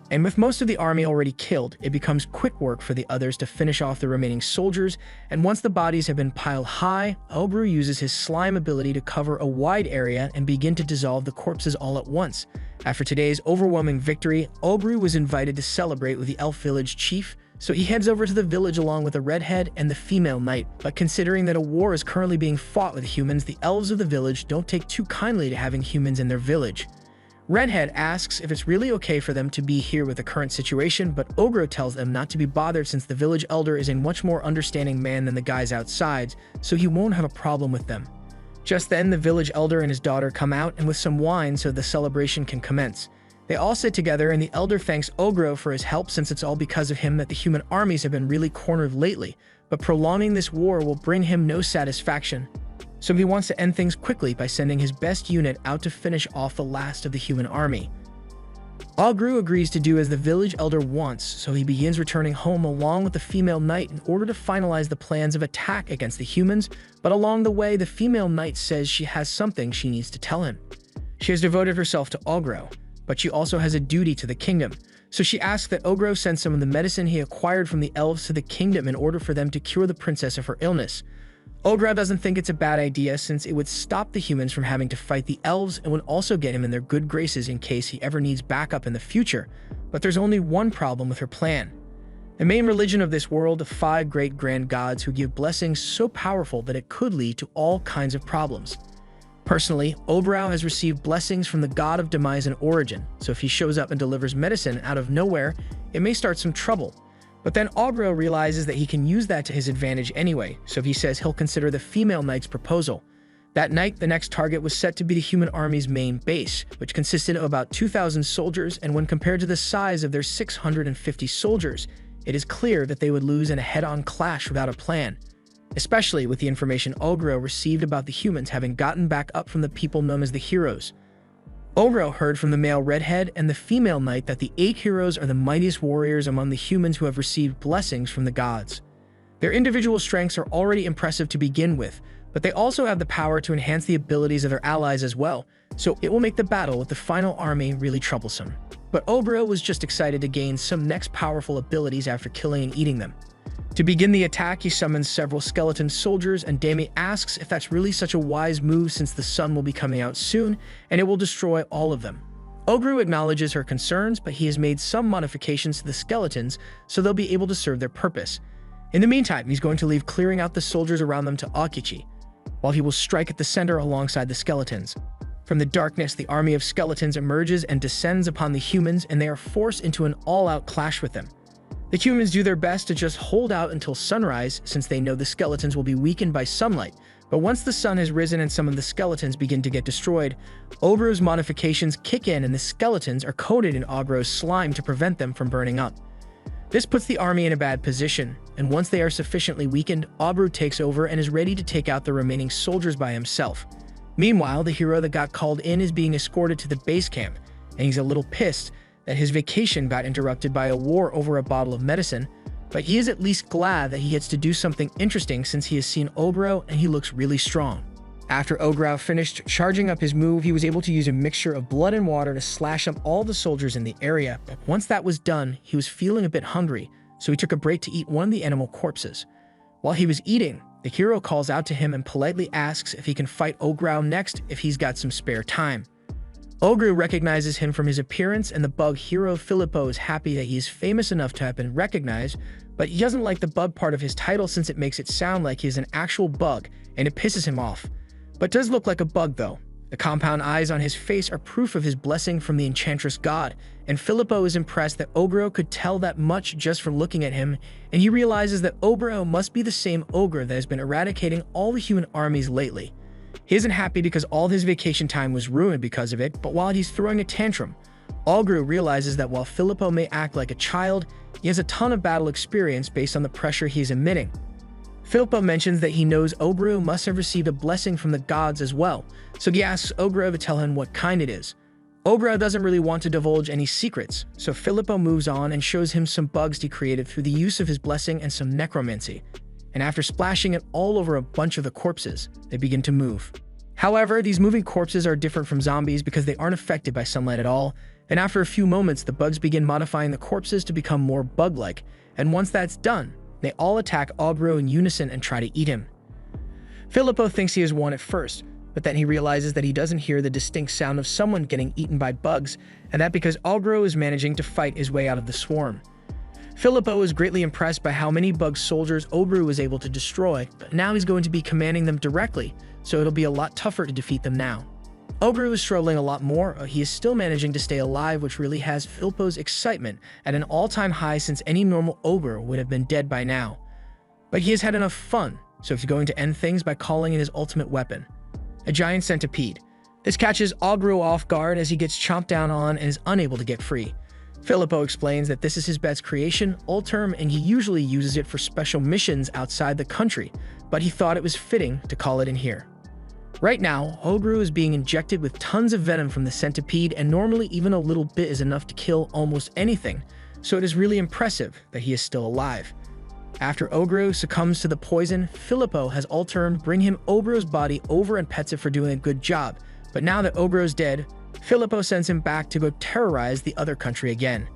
And with most of the army already killed, it becomes quick work for the others to finish off the remaining soldiers, and once the bodies have been piled high, Ogru uses his slime ability to cover a wide area and begin to dissolve the corpses all at once. After today's overwhelming victory, Ogru was invited to celebrate with the elf village chief, so he heads over to the village along with the redhead and the female knight, but considering that a war is currently being fought with humans, the elves of the village don't take too kindly to having humans in their village. Redhead asks if it's really okay for them to be here with the current situation, but Ogro tells them not to be bothered since the village elder is a much more understanding man than the guys outside, so he won't have a problem with them. Just then, the village elder and his daughter come out and with some wine so the celebration can commence. They all sit together and the elder thanks Ogro for his help since it's all because of him that the human armies have been really cornered lately, but prolonging this war will bring him no satisfaction. So he wants to end things quickly by sending his best unit out to finish off the last of the human army. Ogru agrees to do as the village elder wants, so he begins returning home along with the female knight in order to finalize the plans of attack against the humans, but along the way the female knight says she has something she needs to tell him. She has devoted herself to Ogro, but she also has a duty to the kingdom, so she asks that Ogro send some of the medicine he acquired from the elves to the kingdom in order for them to cure the princess of her illness. Ogro doesn't think it's a bad idea since it would stop the humans from having to fight the elves and would also get him in their good graces in case he ever needs backup in the future, but there's only one problem with her plan. The main religion of this world, the 5 great grand gods who give blessings so powerful that it could lead to all kinds of problems. Personally, Obrau has received blessings from the god of demise and origin, so if he shows up and delivers medicine out of nowhere, it may start some trouble. But then Ogro realizes that he can use that to his advantage anyway, so he says he'll consider the female knight's proposal. That night, the next target was set to be the human army's main base, which consisted of about 2,000 soldiers, and when compared to the size of their 650 soldiers, it is clear that they would lose in a head-on clash without a plan, especially with the information Ogro received about the humans having gotten back up from the people known as the heroes. Ogro heard from the male redhead and the female knight that the 8 heroes are the mightiest warriors among the humans who have received blessings from the gods. Their individual strengths are already impressive to begin with, but they also have the power to enhance the abilities of their allies as well, so it will make the battle with the final army really troublesome. But Ogro was just excited to gain some next powerful abilities after killing and eating them. To begin the attack, he summons several skeleton soldiers, and Dami asks if that's really such a wise move since the sun will be coming out soon, and it will destroy all of them. Ogru acknowledges her concerns, but he has made some modifications to the skeletons so they'll be able to serve their purpose. In the meantime, he's going to leave clearing out the soldiers around them to Akichi, while he will strike at the center alongside the skeletons. From the darkness, the army of skeletons emerges and descends upon the humans, and they are forced into an all-out clash with them. The humans do their best to just hold out until sunrise since they know the skeletons will be weakened by sunlight, but once the sun has risen and some of the skeletons begin to get destroyed, Ogru's modifications kick in and the skeletons are coated in Ogro's slime to prevent them from burning up. This puts the army in a bad position, and once they are sufficiently weakened, Ogru takes over and is ready to take out the remaining soldiers by himself. Meanwhile, the hero that got called in is being escorted to the base camp, and he's a little pissed that his vacation got interrupted by a war over a bottle of medicine, but he is at least glad that he gets to do something interesting since he has seen Ogro and he looks really strong. After Ogro finished charging up his move, he was able to use a mixture of blood and water to slash up all the soldiers in the area, but once that was done, he was feeling a bit hungry, so he took a break to eat one of the animal corpses. While he was eating, the hero calls out to him and politely asks if he can fight Ogro next if he's got some spare time. Ogru recognizes him from his appearance, and the bug hero Filippo is happy that he is famous enough to have been recognized, but he doesn't like the bug part of his title since it makes it sound like he is an actual bug, and it pisses him off. But does look like a bug though. The compound eyes on his face are proof of his blessing from the enchantress god, and Filippo is impressed that Ogro could tell that much just from looking at him, and he realizes that Ogro must be the same ogre that has been eradicating all the human armies lately. He isn't happy because all his vacation time was ruined because of it, but while he's throwing a tantrum, Ogru realizes that while Filippo may act like a child, he has a ton of battle experience based on the pressure he is emitting. Filippo mentions that he knows Ogru must have received a blessing from the gods as well, so he asks Ogru to tell him what kind it is. Ogru doesn't really want to divulge any secrets, so Filippo moves on and shows him some bugs he created through the use of his blessing and some necromancy. And after splashing it all over a bunch of the corpses, they begin to move. However, these moving corpses are different from zombies because they aren't affected by sunlight at all, and after a few moments the bugs begin modifying the corpses to become more bug-like, and once that's done, they all attack Ogru in unison and try to eat him. Filippo thinks he has won at first, but then he realizes that he doesn't hear the distinct sound of someone getting eaten by bugs, and that because Ogru is managing to fight his way out of the swarm. Filippo is greatly impressed by how many bug soldiers Ogru was able to destroy, but now he's going to be commanding them directly, so it'll be a lot tougher to defeat them now. Ogru is struggling a lot more, but he is still managing to stay alive, which really has Filippo's excitement at an all-time high since any normal ogre would have been dead by now. But he has had enough fun, so he's going to end things by calling in his ultimate weapon, a giant centipede. This catches Ogru off guard as he gets chomped down on and is unable to get free. Filippo explains that this is his bed's creation, Ulterm, and he usually uses it for special missions outside the country, but he thought it was fitting to call it in here. Right now, Ogru is being injected with tons of venom from the centipede, and normally even a little bit is enough to kill almost anything, so it is really impressive that he is still alive. After Ogru succumbs to the poison, Filippo has Ulterm bring him Ogru's body over and pets it for doing a good job, but now that Ogru is dead, Filippo sends him back to go terrorize the other country again.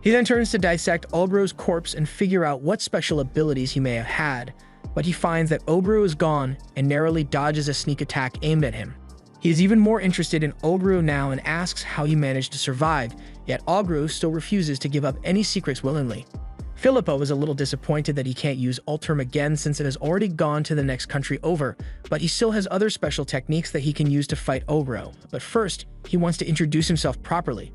He then turns to dissect Ogru's corpse and figure out what special abilities he may have had, but he finds that Ogru is gone and narrowly dodges a sneak attack aimed at him. He is even more interested in Ogru now and asks how he managed to survive, yet Ogru still refuses to give up any secrets willingly. Filippo is a little disappointed that he can't use Ulterm again since it has already gone to the next country over, but he still has other special techniques that he can use to fight Ogru. But first, he wants to introduce himself properly.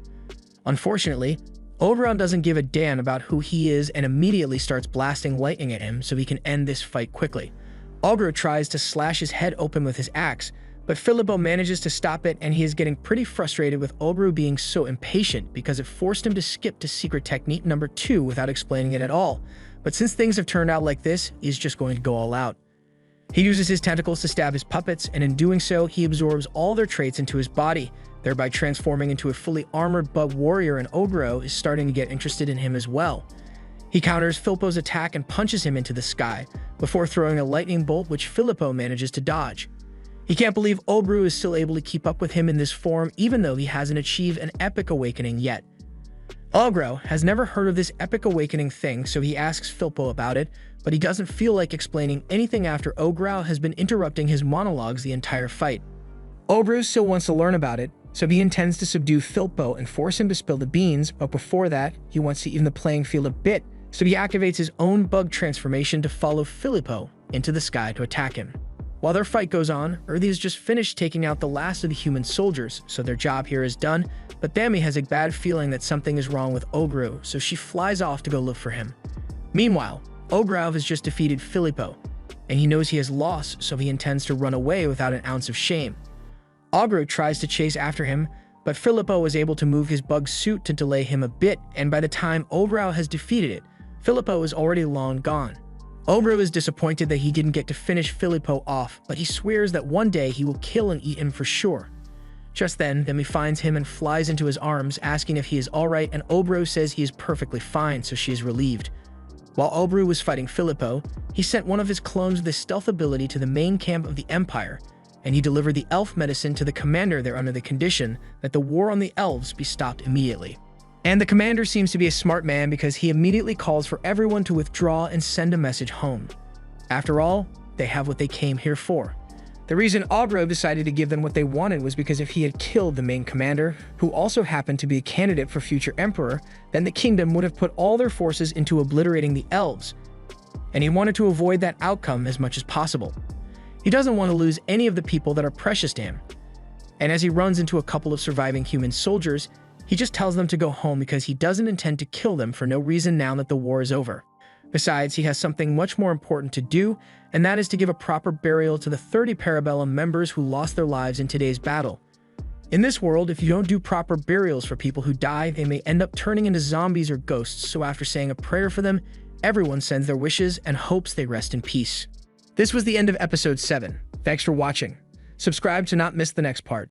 Unfortunately, Ogru doesn't give a damn about who he is and immediately starts blasting lightning at him so he can end this fight quickly. Ogru tries to slash his head open with his axe, but Filippo manages to stop it, and he is getting pretty frustrated with Ogru being so impatient because it forced him to skip to secret technique number 2 without explaining it at all. But since things have turned out like this, he's just going to go all out. He uses his tentacles to stab his puppets, and in doing so, he absorbs all their traits into his body, thereby transforming into a fully armored bug warrior, and Ogru is starting to get interested in him as well. He counters Filippo's attack and punches him into the sky, before throwing a lightning bolt which Filippo manages to dodge. He can't believe Ogru is still able to keep up with him in this form, even though he hasn't achieved an epic awakening yet. Ogru has never heard of this epic awakening thing, so he asks Filippo about it, but he doesn't feel like explaining anything after Ogru has been interrupting his monologues the entire fight. Ogru still wants to learn about it, so he intends to subdue Filippo and force him to spill the beans, but before that, he wants to even the playing field a bit, so he activates his own bug transformation to follow Filippo into the sky to attack him. While their fight goes on, Earthy has just finished taking out the last of the human soldiers, so their job here is done, but Thami has a bad feeling that something is wrong with Ogru, so she flies off to go look for him. Meanwhile, Ogru has just defeated Filippo, and he knows he has lost, so he intends to run away without an ounce of shame. Ogru tries to chase after him, but Filippo is able to move his bug suit to delay him a bit, and by the time Ogru has defeated it, Filippo is already long gone. Ogru is disappointed that he didn't get to finish Filippo off, but he swears that one day he will kill and eat him for sure. Just then, Thami finds him and flies into his arms, asking if he is alright, and Ogru says he is perfectly fine, so she is relieved. While Ogru was fighting Filippo, he sent one of his clones with his stealth ability to the main camp of the Empire, and he delivered the elf medicine to the commander there under the condition that the war on the elves be stopped immediately. And the commander seems to be a smart man because he immediately calls for everyone to withdraw and send a message home. After all, they have what they came here for. The reason Ogru decided to give them what they wanted was because if he had killed the main commander, who also happened to be a candidate for future emperor, then the kingdom would have put all their forces into obliterating the elves, and he wanted to avoid that outcome as much as possible. He doesn't want to lose any of the people that are precious to him. And as he runs into a couple of surviving human soldiers, he just tells them to go home because he doesn't intend to kill them for no reason now that the war is over. Besides, he has something much more important to do, and that is to give a proper burial to the 30 Parabellum members who lost their lives in today's battle. In this world, if you don't do proper burials for people who die, they may end up turning into zombies or ghosts, so after saying a prayer for them, everyone sends their wishes and hopes they rest in peace. This was the end of episode 7. Thanks for watching. Subscribe to not miss the next part.